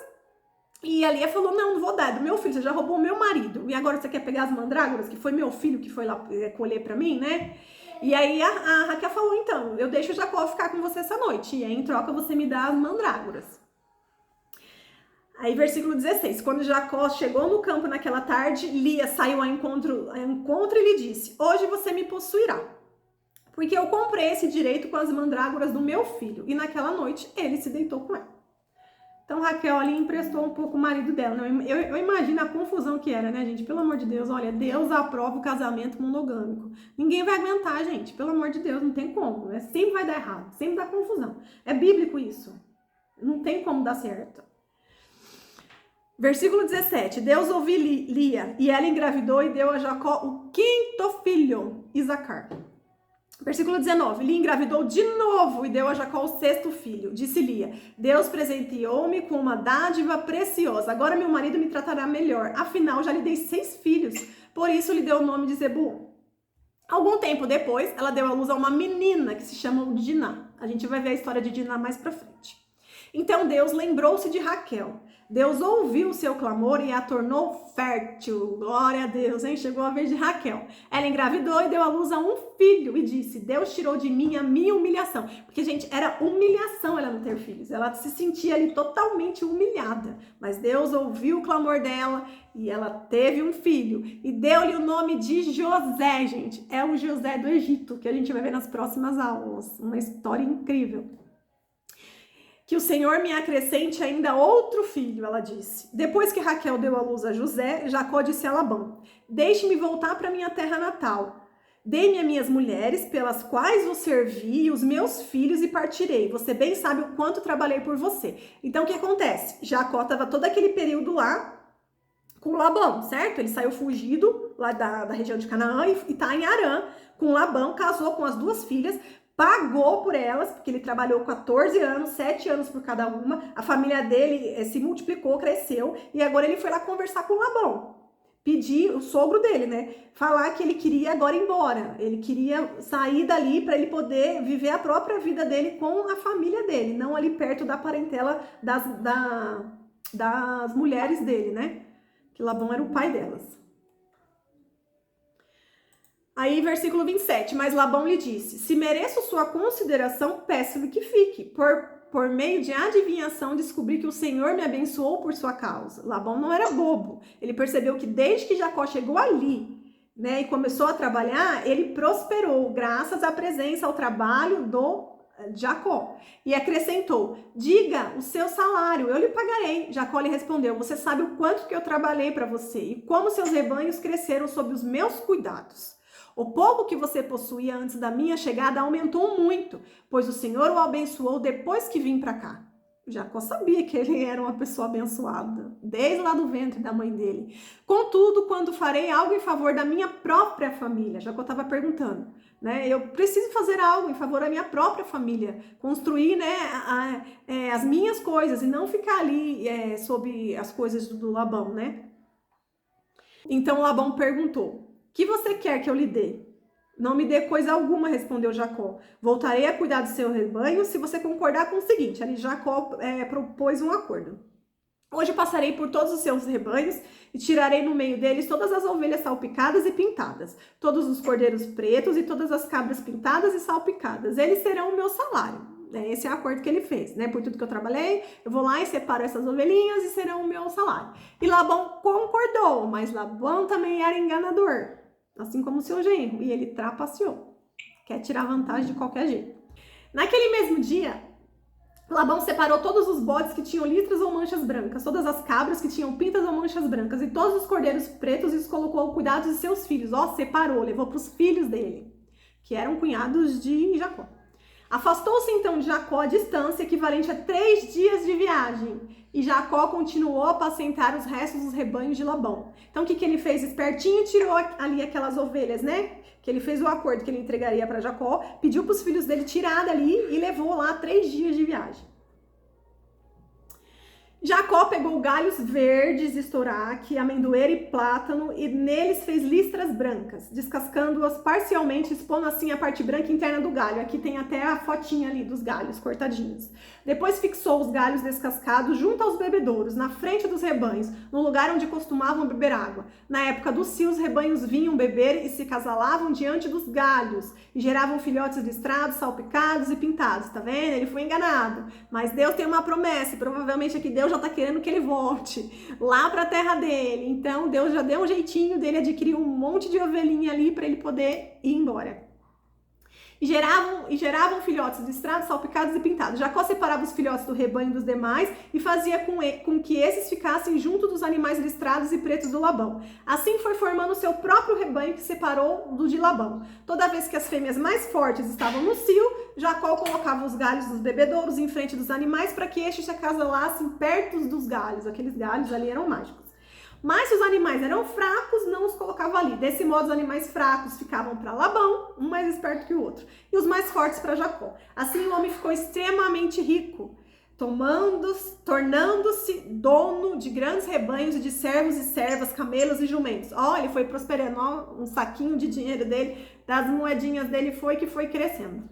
e a Lia falou, não vou dar, do meu filho, você já roubou o meu marido e agora você quer pegar as mandrágoras, que foi meu filho que foi lá colher pra mim, né? E aí a Raquel falou, então, eu deixo o Jacó ficar com você essa noite e aí em troca você me dá as mandrágoras. Aí, versículo 16, quando Jacó chegou no campo naquela tarde, Lia saiu ao encontro e lhe disse, hoje você me possuirá, porque eu comprei esse direito com as mandrágoras do meu filho. E naquela noite, ele se deitou com ela. Então, Raquel ali emprestou um pouco o marido dela. Eu imagino a confusão que era, né, gente? Pelo amor de Deus, olha, Deus aprova o casamento monogâmico. Ninguém vai aguentar, gente. Pelo amor de Deus, não tem como. Sempre vai dar errado, sempre dá confusão. É bíblico isso. Não tem como dar certo. Versículo 17, Deus ouviu Lia e ela engravidou e deu a Jacó o 5º filho, Isacar. Versículo 19, Lia engravidou de novo e deu a Jacó o 6º filho. Disse Lia, Deus presenteou-me com uma dádiva preciosa, agora meu marido me tratará melhor, afinal já lhe dei 6 filhos, por isso lhe deu o nome de Zebulon. Algum tempo depois, ela deu à luz a uma menina que se chama Diná. A gente vai ver a história de Diná mais pra frente. Então Deus lembrou-se de Raquel. Deus ouviu o seu clamor e a tornou fértil. Glória a Deus, hein? Chegou a vez de Raquel. Ela engravidou e deu à luz a um filho e disse: Deus tirou de mim a minha humilhação. Porque, gente, era humilhação ela não ter filhos. Ela se sentia ali totalmente humilhada. Mas Deus ouviu o clamor dela e ela teve um filho. E deu-lhe o nome de José, gente. É o José do Egito, que a gente vai ver nas próximas aulas. Uma história incrível. Que o Senhor me acrescente ainda outro filho, ela disse. Depois que Raquel deu à luz a José, Jacó disse a Labão: Deixe-me voltar para minha terra natal. Dê-me as minhas mulheres, pelas quais vos servi, e os meus filhos, e partirei. Você bem sabe o quanto trabalhei por você. Então, o que acontece? Jacó estava todo aquele período lá com Labão, certo? Ele saiu fugido lá da região de Canaã e está em Harã com Labão, casou com as duas filhas, pagou por elas, porque ele trabalhou 14 anos, 7 anos por cada uma, a família dele se multiplicou, cresceu, e agora ele foi lá conversar com Labão, pedir, o sogro dele, né, falar que ele queria agora ir embora, ele queria sair dali para ele poder viver a própria vida dele com a família dele, não ali perto da parentela das mulheres dele, né, que Labão era o pai delas. Aí, versículo 27, mas Labão lhe disse: Se mereço sua consideração, peço-lhe que fique. Por meio de adivinhação, descobri que o Senhor me abençoou por sua causa. Labão não era bobo. Ele percebeu que desde que Jacó chegou ali, né, e começou a trabalhar, ele prosperou, graças à presença, ao trabalho do Jacó. E acrescentou: Diga o seu salário, eu lhe pagarei. Jacó lhe respondeu: Você sabe o quanto que eu trabalhei para você e como seus rebanhos cresceram sob os meus cuidados. O pouco que você possuía antes da minha chegada aumentou muito, pois o Senhor o abençoou depois que vim para cá. Jacó sabia que ele era uma pessoa abençoada, desde lá do ventre da mãe dele. Contudo, quando farei algo em favor da minha própria família, Jacó estava perguntando, né? Eu preciso fazer algo em favor da minha própria família, construir, né, as minhas coisas e não ficar ali sob as coisas do Labão, né? Então Labão perguntou: Que você quer que eu lhe dê? Não me dê coisa alguma, respondeu Jacó. Voltarei a cuidar do seu rebanho se você concordar com o seguinte. Ali Jacó propôs um acordo. Hoje passarei por todos os seus rebanhos e tirarei no meio deles todas as ovelhas salpicadas e pintadas, todos os cordeiros pretos e todas as cabras pintadas e salpicadas. Eles serão o meu salário. Esse é o acordo que ele fez, né? Por tudo que eu trabalhei, eu vou lá e separo essas ovelhinhas e serão o meu salário. E Labão concordou, mas Labão também era enganador, assim como o seu genro, e ele trapaceou. Quer tirar vantagem de qualquer jeito. Naquele mesmo dia, Labão separou todos os bodes que tinham listras ou manchas brancas, todas as cabras que tinham pintas ou manchas brancas, e todos os cordeiros pretos e os colocou ao cuidado de seus filhos. Separou, levou para os filhos dele, que eram cunhados de Jacó. Afastou-se então de Jacó a distância equivalente a 3 dias de viagem, e Jacó continuou a apacentar os restos dos rebanhos de Labão. Então o que ele fez? Espertinho, tirou ali aquelas ovelhas, né? Que ele fez o acordo que ele entregaria para Jacó, pediu para os filhos dele tirar dali e levou lá 3 dias de viagem. Jacó pegou galhos verdes, estoraque, amendoeira e plátano e neles fez listras brancas, descascando-as parcialmente, expondo assim a parte branca interna do galho. Aqui tem até a fotinha ali dos galhos cortadinhos. Depois fixou os galhos descascados junto aos bebedouros, na frente dos rebanhos, no lugar onde costumavam beber água. Na época do cio, os rebanhos vinham beber e se casalavam diante dos galhos e geravam filhotes listrados, salpicados e pintados. Tá vendo? Ele foi enganado. Mas Deus tem uma promessa e provavelmente aqui Deus já tá querendo que ele volte lá para a terra dele. Então Deus já deu um jeitinho dele adquirir um monte de ovelhinha ali para ele poder ir embora. E geravam filhotes listrados, salpicados e pintados. Jacó separava os filhotes do rebanho dos demais e fazia com que esses ficassem junto dos animais listrados e pretos do Labão. Assim foi formando o seu próprio rebanho, que separou do de Labão. Toda vez que as fêmeas mais fortes estavam no cio, Jacó colocava os galhos dos bebedouros em frente dos animais para que estes se acasalassem perto dos galhos. Aqueles galhos ali eram mágicos. Mas se os animais eram fracos, não os colocava ali. Desse modo, os animais fracos ficavam para Labão, um mais esperto que o outro, e os mais fortes para Jacó. Assim, o homem ficou extremamente rico, tornando-se dono de grandes rebanhos e de servos e servas, camelos e jumentos. Ele foi prosperando, um saquinho de dinheiro dele, das moedinhas dele foi crescendo.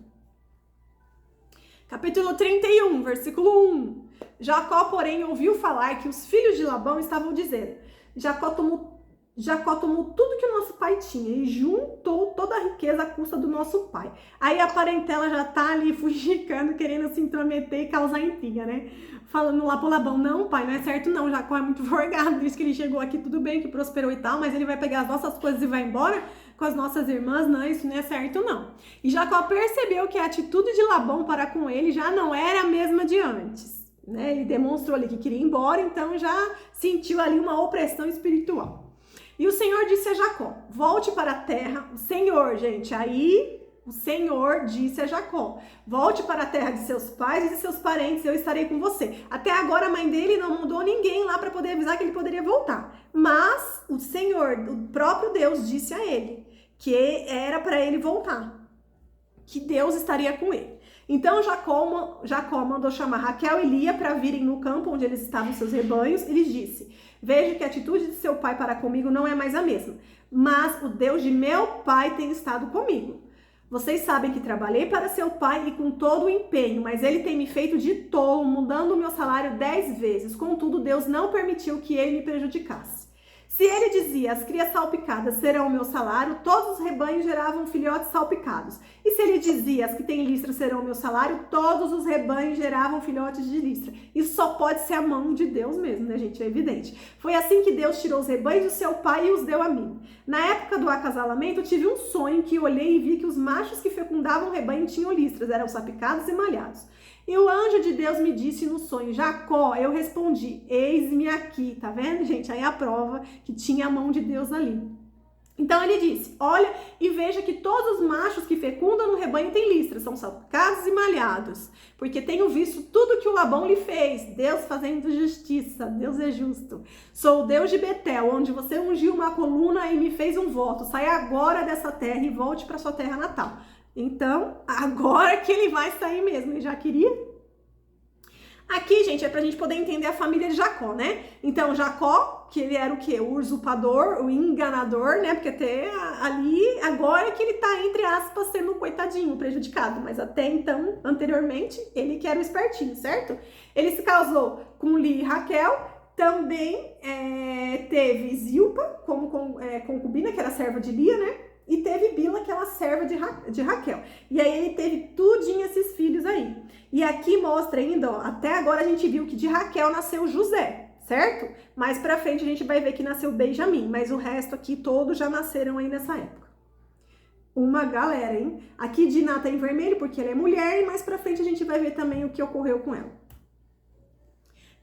Capítulo 31, versículo 1. Jacó, porém, ouviu falar que os filhos de Labão estavam dizendo: Jacó tomou tudo que o nosso pai tinha e juntou toda a riqueza à custa do nosso pai. Aí a parentela já tá ali fugicando, querendo se intrometer e causar intriga, né? Falando lá pro Labão: não, pai, não é certo não, Jacó é muito forgado, diz que ele chegou aqui tudo bem, que prosperou e tal, mas ele vai pegar as nossas coisas e vai embora com as nossas irmãs, não, isso não é certo não. E Jacó percebeu que a atitude de Labão para com ele já não era a mesma de antes, né? Ele demonstrou ali que queria ir embora, então já sentiu ali uma opressão espiritual. E o Senhor disse a Jacó: volte para a terra. O Senhor, gente, aí o Senhor disse a Jacó: volte para a terra de seus pais e de seus parentes, eu estarei com você. Até agora a mãe dele não mandou ninguém lá para poder avisar que ele poderia voltar. Mas o Senhor, o próprio Deus, disse a ele que era para ele voltar, que Deus estaria com ele. Então Jacó mandou chamar Raquel e Lia para virem no campo onde eles estavam seus rebanhos e lhes disse: vejo que a atitude de seu pai para comigo não é mais a mesma, mas o Deus de meu pai tem estado comigo. Vocês sabem que trabalhei para seu pai e com todo o empenho, mas ele tem me feito de tolo, mudando o meu salário 10 vezes. Contudo, Deus não permitiu que ele me prejudicasse. Se ele dizia: as crias salpicadas serão o meu salário, todos os rebanhos geravam filhotes salpicados. E se ele dizia: as que têm listra serão o meu salário, todos os rebanhos geravam filhotes de listra. Isso só pode ser a mão de Deus mesmo, né, gente? É evidente. Foi assim que Deus tirou os rebanhos do seu pai e os deu a mim. Na época do acasalamento, eu tive um sonho que olhei e vi que os machos que fecundavam o rebanho tinham listras, eram salpicados e malhados. E o anjo de Deus me disse no sonho: Jacó. Eu respondi: eis-me aqui. Tá vendo, gente? Aí a prova que tinha a mão de Deus ali. Então ele disse: olha e veja que todos os machos que fecundam no rebanho têm listras, são salpicados e malhados, porque tenho visto tudo que o Labão lhe fez. Deus fazendo justiça, Deus é justo. Sou o Deus de Betel, onde você ungiu uma coluna e me fez um voto. Saia agora dessa terra e volte para sua terra natal. Então, agora que ele vai sair mesmo, ele já queria. Aqui, gente, é pra gente poder entender a família de Jacó, né? Então, Jacó, que ele era o quê? O usurpador, o enganador, né? Porque até ali, agora que ele tá, entre aspas, sendo um coitadinho, prejudicado. Mas até então, anteriormente, ele que era o espertinho, certo? Ele se casou com Lia e Raquel. Também teve Zilpa como concubina, que era serva de Lia, né? E teve Bila, que era serva de Raquel. E aí ele teve tudinho esses filhos aí. E aqui mostra ainda, ó, até agora a gente viu que de Raquel nasceu José, certo? Mais pra frente a gente vai ver que nasceu Benjamim, mas o resto aqui todos já nasceram aí nessa época. Uma galera, hein? Aqui Diná tá em vermelho porque ela é mulher, e mais pra frente a gente vai ver também o que ocorreu com ela.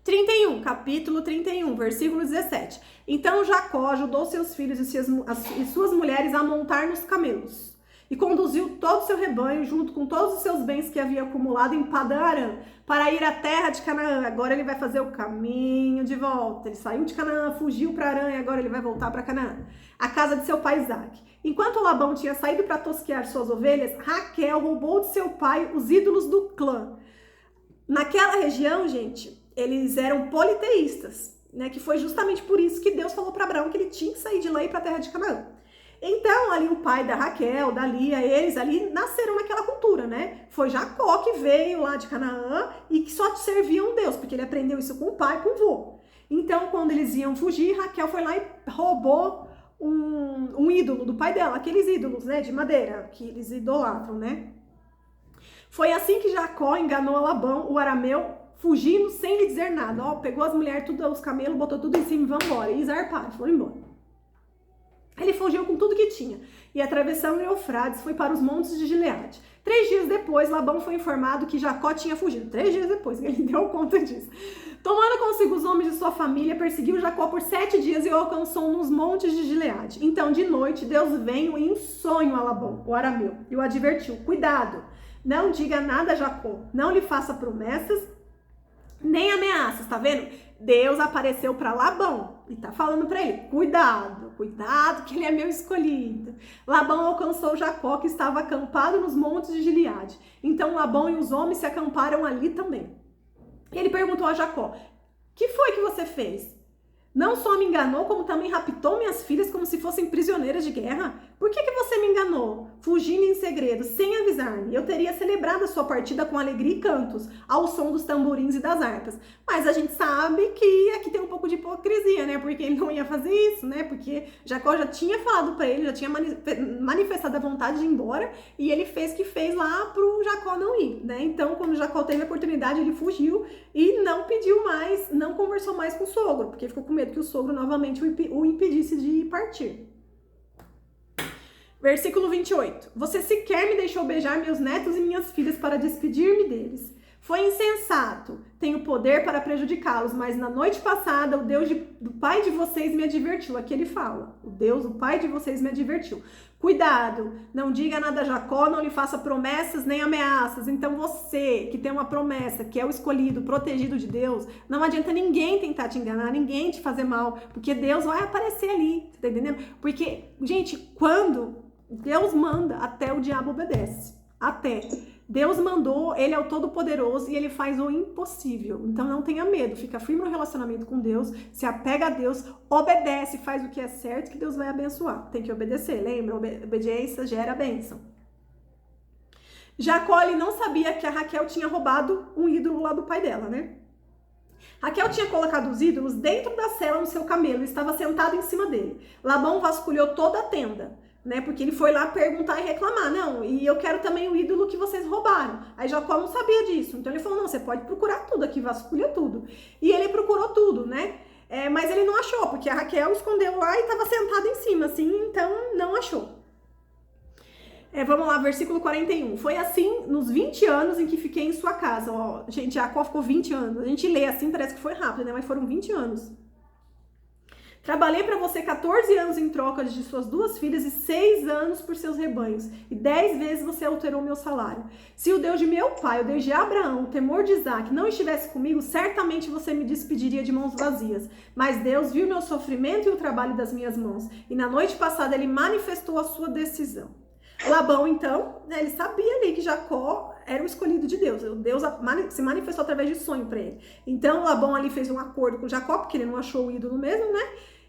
31, capítulo 31, versículo 17. Então Jacó ajudou seus filhos e suas mulheres a montar nos camelos e conduziu todo o seu rebanho junto com todos os seus bens que havia acumulado em Padã Arã para ir à terra de Canaã. Agora ele vai fazer o caminho de volta. Ele saiu de Canaã, fugiu para Arã e agora ele vai voltar para Canaã, a casa de seu pai Isaque. Enquanto Labão tinha saído para tosquear suas ovelhas, Raquel roubou de seu pai os ídolos do clã. Naquela região, gente, eles eram politeístas, né? Que foi justamente por isso que Deus falou para Abraão que ele tinha que sair de lá e ir para a terra de Canaã. Então, ali o pai da Raquel, da Lia, eles ali nasceram naquela cultura, né? Foi Jacó que veio lá de Canaã e que só servia um Deus, porque ele aprendeu isso com o pai, com o vô. Então, quando eles iam fugir, Raquel foi lá e roubou um ídolo do pai dela, aqueles ídolos, né, de madeira, que eles idolatram, né? Foi assim que Jacó enganou a Labão, o arameu, fugindo sem lhe dizer nada. Ó, pegou as mulheres, tudo, os camelos, botou tudo em cima e vão embora. E zarparam, foram embora. Ele fugiu com tudo que tinha e, atravessando o Eufrates, foi para os montes de Gileade. 3 dias depois, Labão foi informado que Jacó tinha fugido. 3 dias depois, ele deu conta disso. Tomando consigo os homens de sua família, perseguiu Jacó por 7 dias e o alcançou nos montes de Gileade. Então, de noite, Deus veio em sonho a Labão, o arameu, e o advertiu: cuidado, não diga nada a Jacó, não lhe faça promessas, nem ameaças, tá vendo? Deus apareceu para Labão e tá falando para ele: cuidado, cuidado que ele é meu escolhido. Labão alcançou Jacó, que estava acampado nos montes de Gileade. Então Labão e os homens se acamparam ali também. Ele perguntou a Jacó: que foi que você fez? Não só me enganou, como também raptou minhas filhas como se fossem prisioneiras de guerra. Por que você me enganou? Fugindo em segredo, sem avisar-me. Eu teria celebrado a sua partida com alegria e cantos, ao som dos tamborins e das harpas. Mas a gente sabe que aqui tem um pouco de hipocrisia, né? Porque ele não ia fazer isso, né? Porque Jacó já tinha falado para ele, já tinha manifestado a vontade de ir embora, e ele fez o que fez lá pro Jacó não ir, né? Então, quando Jacó teve a oportunidade, ele fugiu e não pediu mais, não conversou mais com o sogro, porque ficou com medo que o sogro novamente o impedisse de partir. Versículo 28. Você sequer me deixou beijar meus netos e minhas filhas para despedir-me deles. Foi insensato. Tenho poder para prejudicá-los, mas na noite passada o Deus do pai de vocês me advertiu. Aqui ele fala, o Deus, o pai de vocês me advertiu. Cuidado, não diga nada a Jacó, não lhe faça promessas nem ameaças. Então você, que tem uma promessa, que é o escolhido, protegido de Deus, não adianta ninguém tentar te enganar, ninguém te fazer mal, porque Deus vai aparecer ali, você tá entendendo? Porque, gente, quando Deus manda, até o diabo obedece. Até. Deus mandou, ele é o Todo-Poderoso e ele faz o impossível. Então não tenha medo, fica firme no relacionamento com Deus, se apega a Deus, obedece, faz o que é certo que Deus vai abençoar. Tem que obedecer, lembra? Obediência gera bênção. Jacó, ele não sabia que a Raquel tinha roubado um ídolo lá do pai dela, né? Raquel tinha colocado os ídolos dentro da cela no seu camelo e estava sentado em cima dele. Labão vasculhou toda a tenda, né? Porque ele foi lá perguntar e reclamar. Não, e eu quero também o ídolo que vocês roubaram. Aí Jacó não sabia disso. Então ele falou, não, você pode procurar tudo aqui, vasculha tudo. E ele procurou tudo, né? Mas ele não achou, porque a Raquel escondeu lá e estava sentada em cima, assim, então não achou. Vamos lá, versículo 41. Foi assim nos 20 anos em que fiquei em sua casa. Ó, gente, Jacó ficou 20 anos. A gente lê assim, parece que foi rápido, né? Mas foram 20 anos. Trabalhei para você 14 anos em troca de suas 2 filhas e 6 anos por seus rebanhos. E 10 vezes você alterou meu salário. Se o Deus de meu pai, o Deus de Abraão, o temor de Isaac, não estivesse comigo, certamente você me despediria de mãos vazias. Mas Deus viu meu sofrimento e o trabalho das minhas mãos. E na noite passada ele manifestou a sua decisão. Labão, então, né, ele sabia ali que Jacó era o escolhido de Deus. Deus se manifestou através de sonho para ele. Então, Labão ali fez um acordo com Jacó, porque ele não achou o ídolo mesmo, né?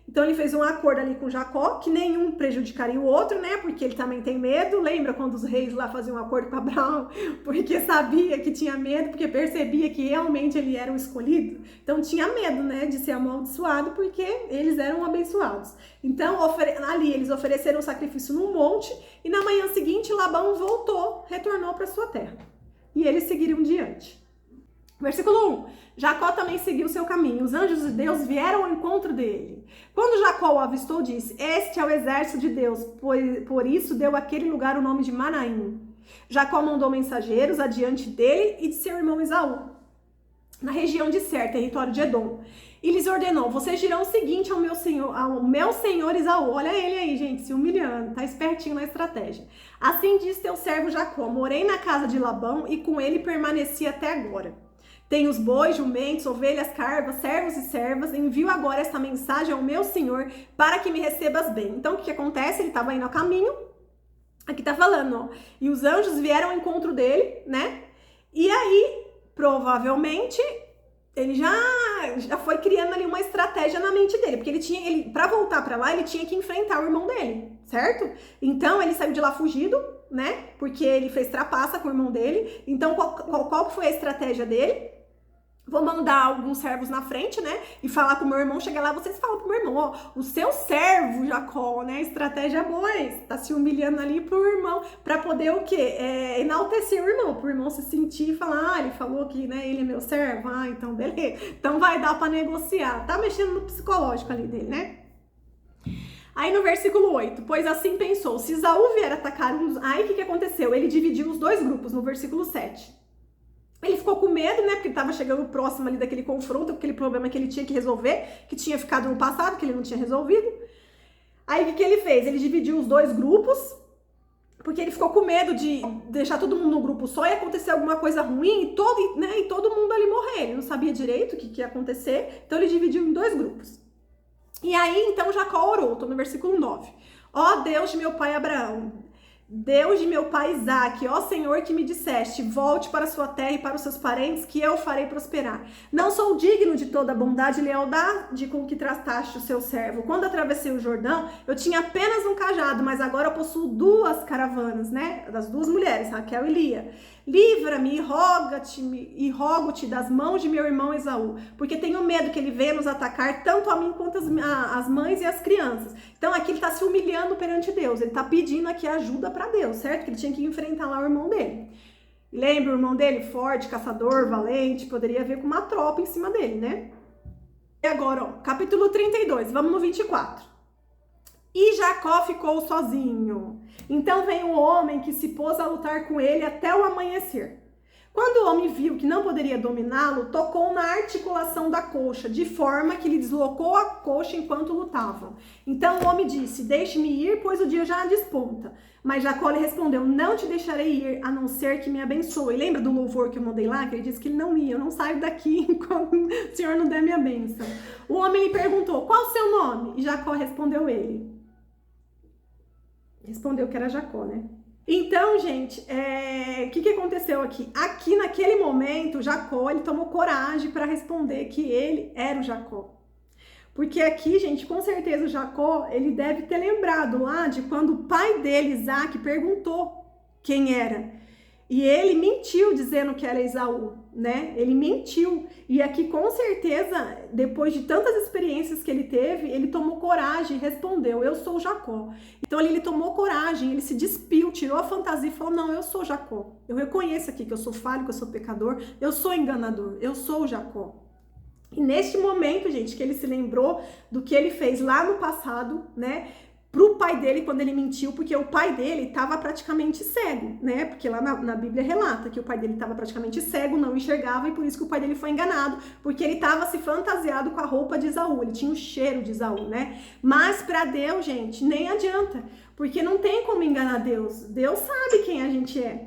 Então, ele fez um acordo ali com Jacó, que nenhum prejudicaria o outro, né? Porque ele também tem medo. Lembra quando os reis lá faziam um acordo com Abraão? Porque sabia que tinha medo, porque percebia que realmente ele era o escolhido. Então, tinha medo, né? De ser amaldiçoado, porque eles eram abençoados. Então, ali eles ofereceram o sacrifício num monte, e na manhã seguinte, Labão retornou para sua terra. E eles seguiram diante. Versículo 1. Jacó também seguiu seu caminho. Os anjos de Deus vieram ao encontro dele. Quando Jacó o avistou, disse, este é o exército de Deus. Por isso deu àquele lugar o nome de Manaim. Jacó mandou mensageiros adiante dele e de seu irmão Esaú, na região de Ser, território de Edom. E lhes ordenou, vocês dirão o seguinte ao meu senhor Esaú. Olha ele aí, gente, se humilhando, tá espertinho na estratégia. Assim diz teu servo Jacó, morei na casa de Labão e com ele permaneci até agora. Tenho os bois, jumentos, ovelhas, carvas, servos e servas. Envio agora esta mensagem ao meu senhor para que me recebas bem. Então, o que acontece? Ele estava indo ao caminho. Aqui tá falando, ó. E os anjos vieram ao encontro dele, né? E aí, provavelmente, ele já foi criando ali uma estratégia na mente dele. Porque para voltar para lá, ele tinha que enfrentar o irmão dele, certo? Então, ele saiu de lá fugido, né? Porque ele fez trapaça com o irmão dele. Então, qual foi a estratégia dele? Vou mandar alguns servos na frente, né? E falar pro meu irmão, chegar lá, vocês falam pro meu irmão, ó, o seu servo, Jacó, né? Estratégia boa, tá se humilhando ali pro irmão, pra poder o quê? Enaltecer o irmão, pro irmão se sentir e falar, ele falou que, né, ele é meu servo, então beleza. Então vai dar pra negociar. Tá mexendo no psicológico ali dele, né? Aí no versículo 8, pois assim pensou, se Esaú vier atacar aí o que aconteceu? Ele dividiu os 2 grupos, no versículo 7. Ele ficou com medo, né, porque ele estava chegando próximo ali daquele confronto, aquele problema que ele tinha que resolver, que tinha ficado no passado, que ele não tinha resolvido. Aí o que ele fez? Ele dividiu os 2 grupos, porque ele ficou com medo de deixar todo mundo no grupo só e acontecer alguma coisa ruim e todo mundo ali morrer. Ele não sabia direito o que ia acontecer, então ele dividiu em 2 grupos. E aí, então, Jacó orou, estou no versículo 9. Ó Deus de meu pai Abraão, Deus de meu pai Isaque, ó Senhor que me disseste, volte para sua terra e para os seus parentes, que eu farei prosperar. Não sou digno de toda a bondade e lealdade com que trataste o seu servo. Quando atravessei o Jordão, eu tinha apenas um cajado, mas agora eu possuo 2 caravanas, né? Das 2 mulheres, Raquel e Lia. Livra-me e rogo-te das mãos de meu irmão Esaú, porque tenho medo que ele venha nos atacar, tanto a mim quanto as mães e as crianças. Então aqui ele está se humilhando perante Deus, ele está pedindo aqui ajuda para Deus, certo? Que ele tinha que enfrentar lá o irmão dele. Lembra o irmão dele? Forte, caçador, valente, poderia vir com uma tropa em cima dele, né? E agora, ó, capítulo 32, vamos no 24. E Jacó ficou sozinho. Então veio um homem que se pôs a lutar com ele até o amanhecer. Quando o homem viu que não poderia dominá-lo, tocou na articulação da coxa, de forma que lhe deslocou a coxa enquanto lutavam. Então o homem disse, deixe-me ir, pois o dia já desponta. Mas Jacó lhe respondeu, não te deixarei ir, a não ser que me abençoe. Lembra do louvor que eu mandei lá? Que ele disse que ele não ia, eu não saio daqui enquanto o Senhor não der minha bênção. O homem lhe perguntou, qual o seu nome? E Jacó respondeu ele. Respondeu que era Jacó, né? Então, gente, o que aconteceu aqui? Aqui, naquele momento, Jacó, ele tomou coragem para responder que ele era o Jacó. Porque aqui, gente, com certeza o Jacó, ele deve ter lembrado lá de quando o pai dele, Isaac, perguntou quem era. E ele mentiu dizendo que era Esaú, né? Ele mentiu. E aqui, com certeza, depois de tantas experiências que ele teve, ele tomou coragem e respondeu, eu sou Jacó. Então, ele tomou coragem, ele se despiu, tirou a fantasia e falou, não, eu sou Jacó. Eu reconheço aqui que eu sou falho, que eu sou pecador, eu sou enganador, eu sou Jacó. E neste momento, gente, que ele se lembrou do que ele fez lá no passado, né? Pro pai dele quando ele mentiu, porque o pai dele estava praticamente cego, né? Porque lá na Bíblia relata que o pai dele estava praticamente cego, não enxergava, e por isso que o pai dele foi enganado, porque ele estava se fantasiado com a roupa de Esaú, ele tinha o cheiro de Esaú, né? Mas para Deus, gente, nem adianta, porque não tem como enganar Deus. Deus sabe quem a gente é,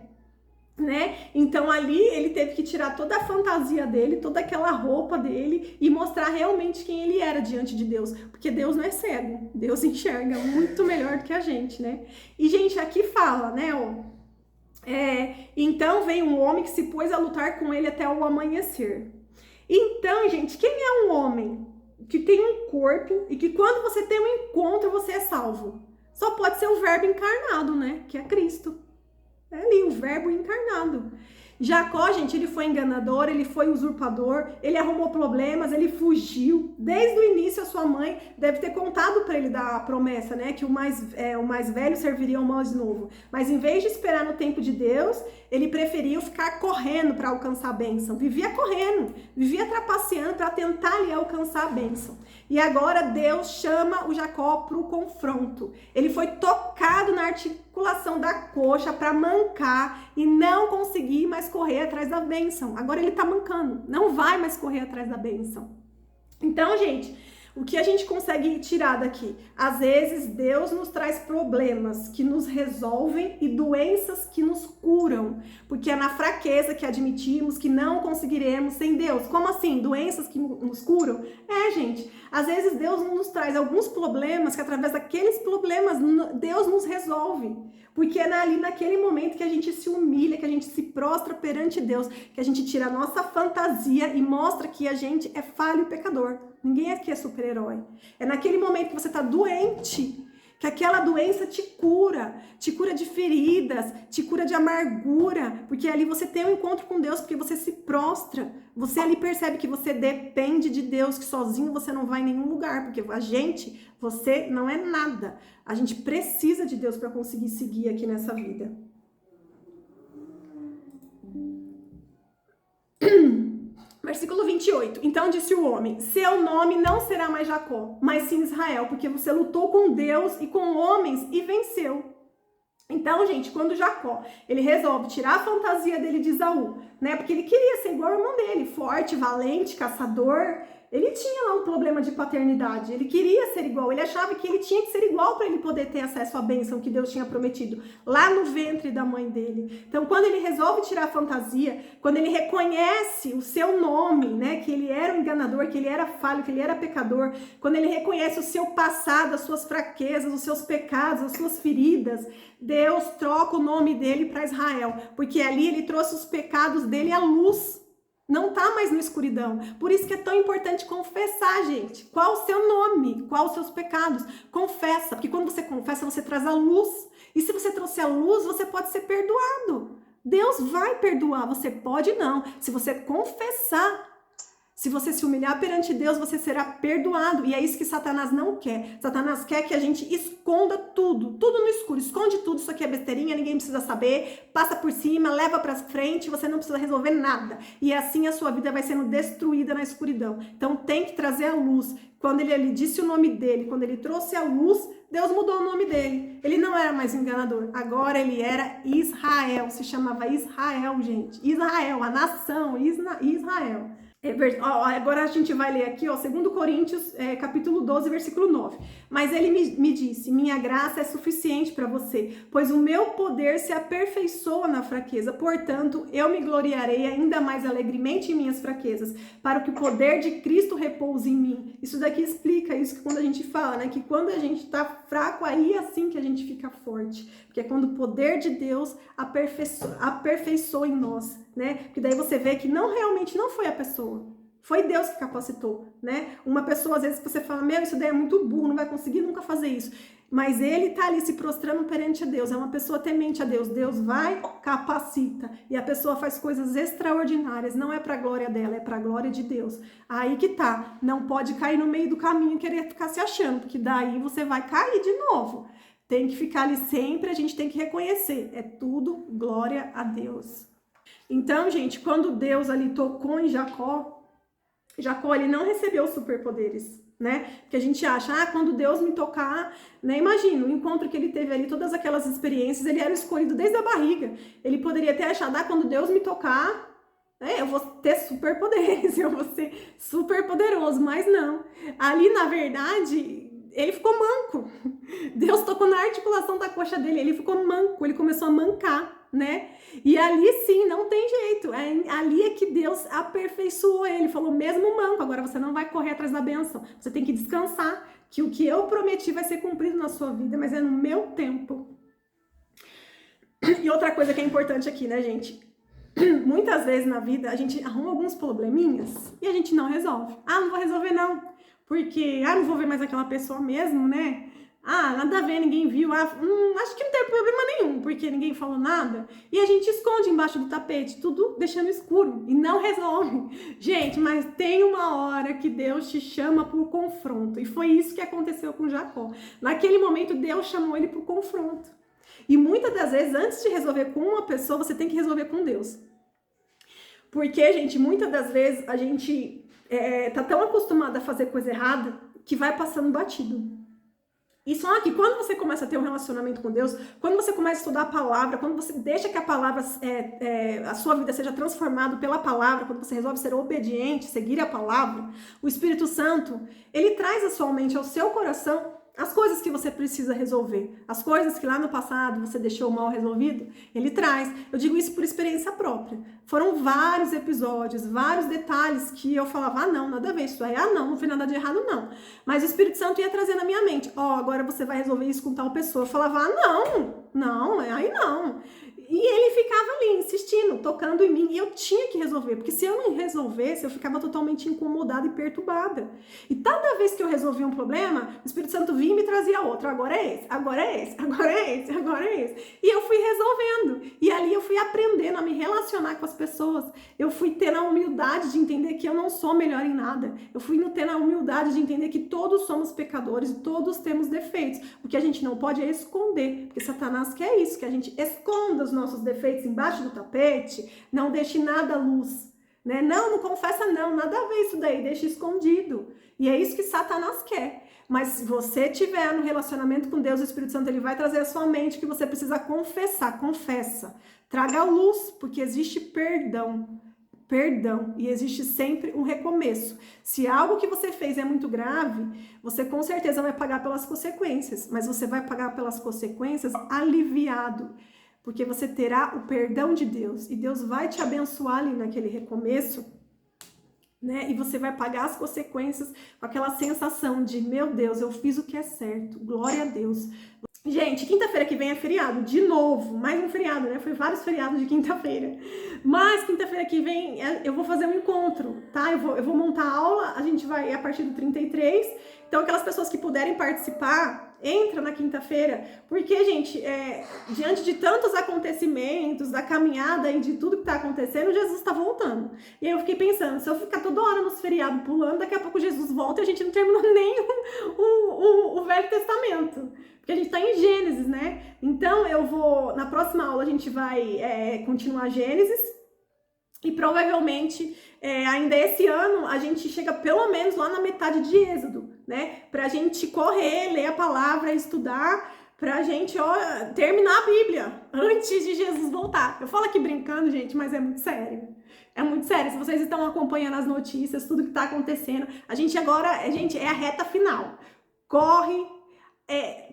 né? Então ali ele teve que tirar toda a fantasia dele, toda aquela roupa dele e mostrar realmente quem ele era diante de Deus, porque Deus não é cego, Deus enxerga muito melhor do que a gente, né? E gente, aqui fala, né, ó, então veio um homem que se pôs a lutar com ele até o amanhecer. Então, gente, quem é um homem que tem um corpo e que quando você tem um encontro você é salvo? Só pode ser o verbo encarnado, né, que é Cristo. É ali, o verbo encarnado. Jacó, gente, ele foi enganador, ele foi usurpador, ele arrumou problemas, ele fugiu. Desde o início, a sua mãe deve ter contado para ele da promessa, né? Que o mais velho serviria ao mais novo. Mas em vez de esperar no tempo de Deus, ele preferiu ficar correndo para alcançar a bênção. Vivia correndo, vivia trapaceando para tentar ali alcançar a bênção. E agora Deus chama o Jacó para o confronto. Ele foi tocado na articulação da coxa para mancar e não conseguir mais correr atrás da bênção. Agora ele tá mancando, não vai mais correr atrás da bênção. Então, gente, o que a gente consegue tirar daqui? Às vezes Deus nos traz problemas que nos resolvem e doenças que nos curam, porque é na fraqueza que admitimos que não conseguiremos sem Deus. Como assim? Doenças que nos curam? Gente, às vezes Deus nos traz alguns problemas que através daqueles problemas Deus nos resolve. Porque é ali naquele momento que a gente se humilha, que a gente se prostra perante Deus, que a gente tira a nossa fantasia e mostra que a gente é falho e pecador. Ninguém aqui é super-herói. É naquele momento que você está doente, que aquela doença te cura de feridas, te cura de amargura, porque ali você tem um encontro com Deus, porque você se prostra, você ali percebe que você depende de Deus, que sozinho você não vai em nenhum lugar, porque você não é nada, a gente precisa de Deus para conseguir seguir aqui nessa vida. Versículo 28. Então disse o homem, seu nome não será mais Jacó, mas sim Israel, porque você lutou com Deus e com homens e venceu. Então, gente, quando Jacó, ele resolve tirar a fantasia dele de Esaú, né? Porque ele queria ser igual ao irmão dele, forte, valente, caçador, Ele tinha lá um problema de paternidade, ele queria ser igual, ele achava que ele tinha que ser igual para ele poder ter acesso à bênção que Deus tinha prometido, lá no ventre da mãe dele. Então, quando ele resolve tirar a fantasia, quando ele reconhece o seu nome, né, que ele era um enganador, que ele era falho, que ele era pecador, quando ele reconhece o seu passado, as suas fraquezas, os seus pecados, as suas feridas, Deus troca o nome dele para Israel, porque ali ele trouxe os pecados dele à luz. Não tá mais na escuridão. Por isso que é tão importante confessar, gente. Qual o seu nome? Qual os seus pecados? Confessa, porque quando você confessa, você traz a luz. E se você trouxer a luz, você pode ser perdoado. Deus vai perdoar, você pode não. Se você confessar, se você se humilhar perante Deus, você será perdoado. E é isso que Satanás não quer. Satanás quer que a gente esconda tudo, tudo no escuro. Esconde tudo, isso aqui é besteirinha, ninguém precisa saber. Passa por cima, leva para frente, você não precisa resolver nada. E assim a sua vida vai sendo destruída na escuridão. Então tem que trazer a luz. Quando ele disse o nome dele, quando ele trouxe a luz, Deus mudou o nome dele. Ele não era mais enganador. Agora ele era Israel. Se chamava Israel, gente. Israel, a nação, Israel. Agora a gente vai ler aqui, 2 Coríntios, capítulo 12, versículo 9. Mas ele me disse, minha graça é suficiente para você, pois o meu poder se aperfeiçoa na fraqueza. Portanto, eu me gloriarei ainda mais alegremente em minhas fraquezas, para que o poder de Cristo repouse em mim. Isso daqui explica isso que quando a gente fala, né? Que quando a gente tá fraco, aí é assim que a gente fica forte. Porque é quando o poder de Deus aperfeiçoa em nós, né? Porque daí você vê que realmente não foi a pessoa. Foi Deus que capacitou, né? Uma pessoa, às vezes, você fala, isso daí é muito burro, não vai conseguir nunca fazer isso. Mas ele tá ali se prostrando perante a Deus, é uma pessoa temente a Deus. Deus vai, capacita, e a pessoa faz coisas extraordinárias, não é pra glória dela, é pra glória de Deus. Aí que tá, não pode cair no meio do caminho e querer ficar se achando, porque daí você vai cair de novo. Tem que ficar ali sempre, a gente tem que reconhecer, é tudo glória a Deus. Então, gente, quando Deus ali tocou em Jacó, ele não recebeu superpoderes, né? Porque a gente acha, quando Deus me tocar, né? Imagina, o encontro que ele teve ali, todas aquelas experiências, ele era escolhido desde a barriga. Ele poderia ter achado, quando Deus me tocar, eu vou ter superpoderes, eu vou ser super poderoso, mas não. Ali, na verdade, ele ficou manco. Deus tocou na articulação da coxa dele, ele ficou manco, ele começou a mancar, né? E ali sim, não tem jeito, ali é que Deus aperfeiçoou ele, falou, mesmo manco, agora você não vai correr atrás da bênção, você tem que descansar, que o que eu prometi vai ser cumprido na sua vida, mas é no meu tempo. E outra coisa que é importante aqui, né, gente? Muitas vezes na vida a gente arruma alguns probleminhas e a gente não resolve. Não vou resolver não, porque não vou ver mais aquela pessoa mesmo, né? Nada a ver, ninguém viu. Acho que não tem problema nenhum, porque ninguém falou nada. E a gente esconde embaixo do tapete, tudo deixando escuro e não resolve. Gente, mas tem uma hora que Deus te chama para o confronto. E foi isso que aconteceu com Jacó. Naquele momento, Deus chamou ele para o confronto. E muitas das vezes, antes de resolver com uma pessoa, você tem que resolver com Deus. Porque, gente, muitas das vezes a gente tá tão acostumado a fazer coisa errada que vai passando batido. E só que quando você começa a ter um relacionamento com Deus, quando você começa a estudar a palavra, quando você deixa que a palavra, a sua vida seja transformada pela palavra, quando você resolve ser obediente, seguir a palavra, o Espírito Santo, ele traz a sua mente, ao seu coração, as coisas que você precisa resolver, as coisas que lá no passado você deixou mal resolvido, ele traz. Eu digo isso por experiência própria. Foram vários episódios, vários detalhes que eu falava, não, nada a ver isso aí, não foi nada de errado, não. Mas o Espírito Santo ia trazer na minha mente, agora você vai resolver isso com tal pessoa. Eu falava, não, aí não. E ele ficava ali, insistindo, tocando em mim, e eu tinha que resolver, porque se eu não resolvesse, eu ficava totalmente incomodada e perturbada. E toda vez que eu resolvia um problema, o Espírito Santo vinha e me trazia outro, agora é esse, agora é esse, agora é esse, agora é esse. E eu fui resolvendo, e ali eu fui aprendendo a me relacionar com as pessoas, eu fui tendo a humildade de entender que eu não sou melhor em nada, eu fui tendo a humildade de entender que todos somos pecadores e todos temos defeitos. O que a gente não pode é esconder, porque Satanás quer isso, que a gente esconda os nossos defeitos embaixo do tapete, não deixe nada à luz, né? Não confessa não, nada a ver isso daí, deixa escondido. E é isso que Satanás quer. Mas se você tiver no relacionamento com Deus, o Espírito Santo, ele vai trazer à sua mente que você precisa confessar, confessa. Traga a luz, porque existe perdão. perdão, e existe sempre um recomeço. Se algo que você fez é muito grave, você com certeza vai pagar pelas consequências, mas você vai pagar pelas consequências aliviado, porque você terá o perdão de Deus, e Deus vai te abençoar ali naquele recomeço, né? E você vai pagar as consequências com aquela sensação de, meu Deus, eu fiz o que é certo, glória a Deus. Gente, quinta-feira que vem é feriado, de novo, mais um feriado, né? Foi vários feriados de quinta-feira. Mas quinta-feira que vem eu vou fazer um encontro, tá? Eu vou montar a aula, a gente vai a partir do 33. Então, aquelas pessoas que puderem participar, entra na quinta-feira, porque, gente, diante de tantos acontecimentos, da caminhada e de tudo que tá acontecendo, Jesus tá voltando. E aí eu fiquei pensando, se eu ficar toda hora nos feriados pulando, daqui a pouco Jesus volta e a gente não terminou nem o Velho Testamento. Porque a gente tá em Gênesis, né? Então, na próxima aula a gente vai continuar Gênesis e provavelmente ainda esse ano a gente chega pelo menos lá na metade de Êxodo, né? Pra gente correr, ler a palavra, estudar, pra gente terminar a Bíblia antes de Jesus voltar. Eu falo aqui brincando, gente, mas é muito sério. É muito sério. Se vocês estão acompanhando as notícias, tudo que tá acontecendo, a gente agora, gente, é a reta final. Corre.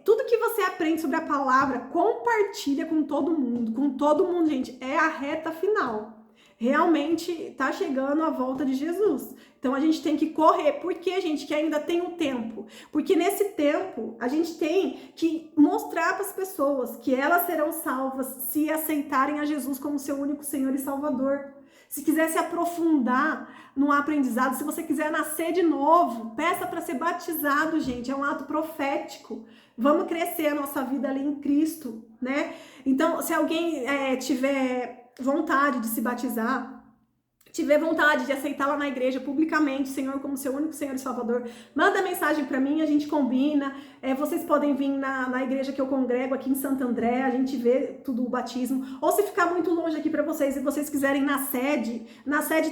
Tudo que você aprende sobre a palavra, compartilha com todo mundo, gente, é a reta final. Realmente tá chegando a volta de Jesus. Então a gente tem que correr. Por que, gente, que ainda tem um tempo? Porque nesse tempo a gente tem que mostrar para as pessoas que elas serão salvas se aceitarem a Jesus como seu único Senhor e Salvador. Se quiser se aprofundar no aprendizado, se você quiser nascer de novo, peça para ser batizado, gente. É um ato profético. Vamos crescer a nossa vida ali em Cristo, né? Então, se alguém tiver vontade de se batizar, tiver vontade de aceitar lá na igreja publicamente o Senhor como seu único Senhor e Salvador, manda mensagem para mim, a gente combina. Vocês podem vir na igreja que eu congrego aqui em Santo André, a gente vê tudo o batismo. Ou se ficar muito longe aqui para vocês e vocês quiserem na sede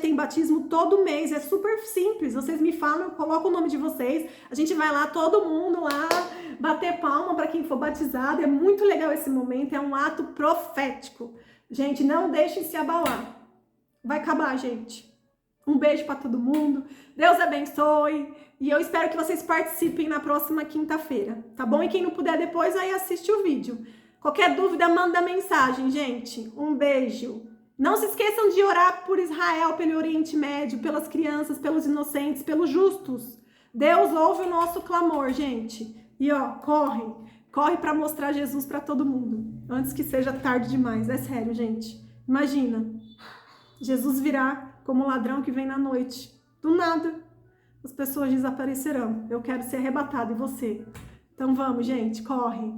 tem batismo todo mês, é super simples. Vocês me falam, eu coloco o nome de vocês, a gente vai lá, todo mundo lá, bater palma para quem for batizado. É muito legal esse momento, é um ato profético. Gente, não deixem se abalar. Vai acabar, gente. Um beijo para todo mundo. Deus abençoe. E eu espero que vocês participem na próxima quinta-feira, tá bom? E quem não puder depois, aí assiste o vídeo. Qualquer dúvida, manda mensagem, gente. Um beijo. Não se esqueçam de orar por Israel, pelo Oriente Médio, pelas crianças, pelos inocentes, pelos justos. Deus ouve o nosso clamor, gente. E corre para mostrar Jesus para todo mundo, antes que seja tarde demais. É sério, gente. Imagina. Jesus virá como ladrão que vem na noite. Do nada, as pessoas desaparecerão. Eu quero ser arrebatado, e você? Então vamos, gente, corre.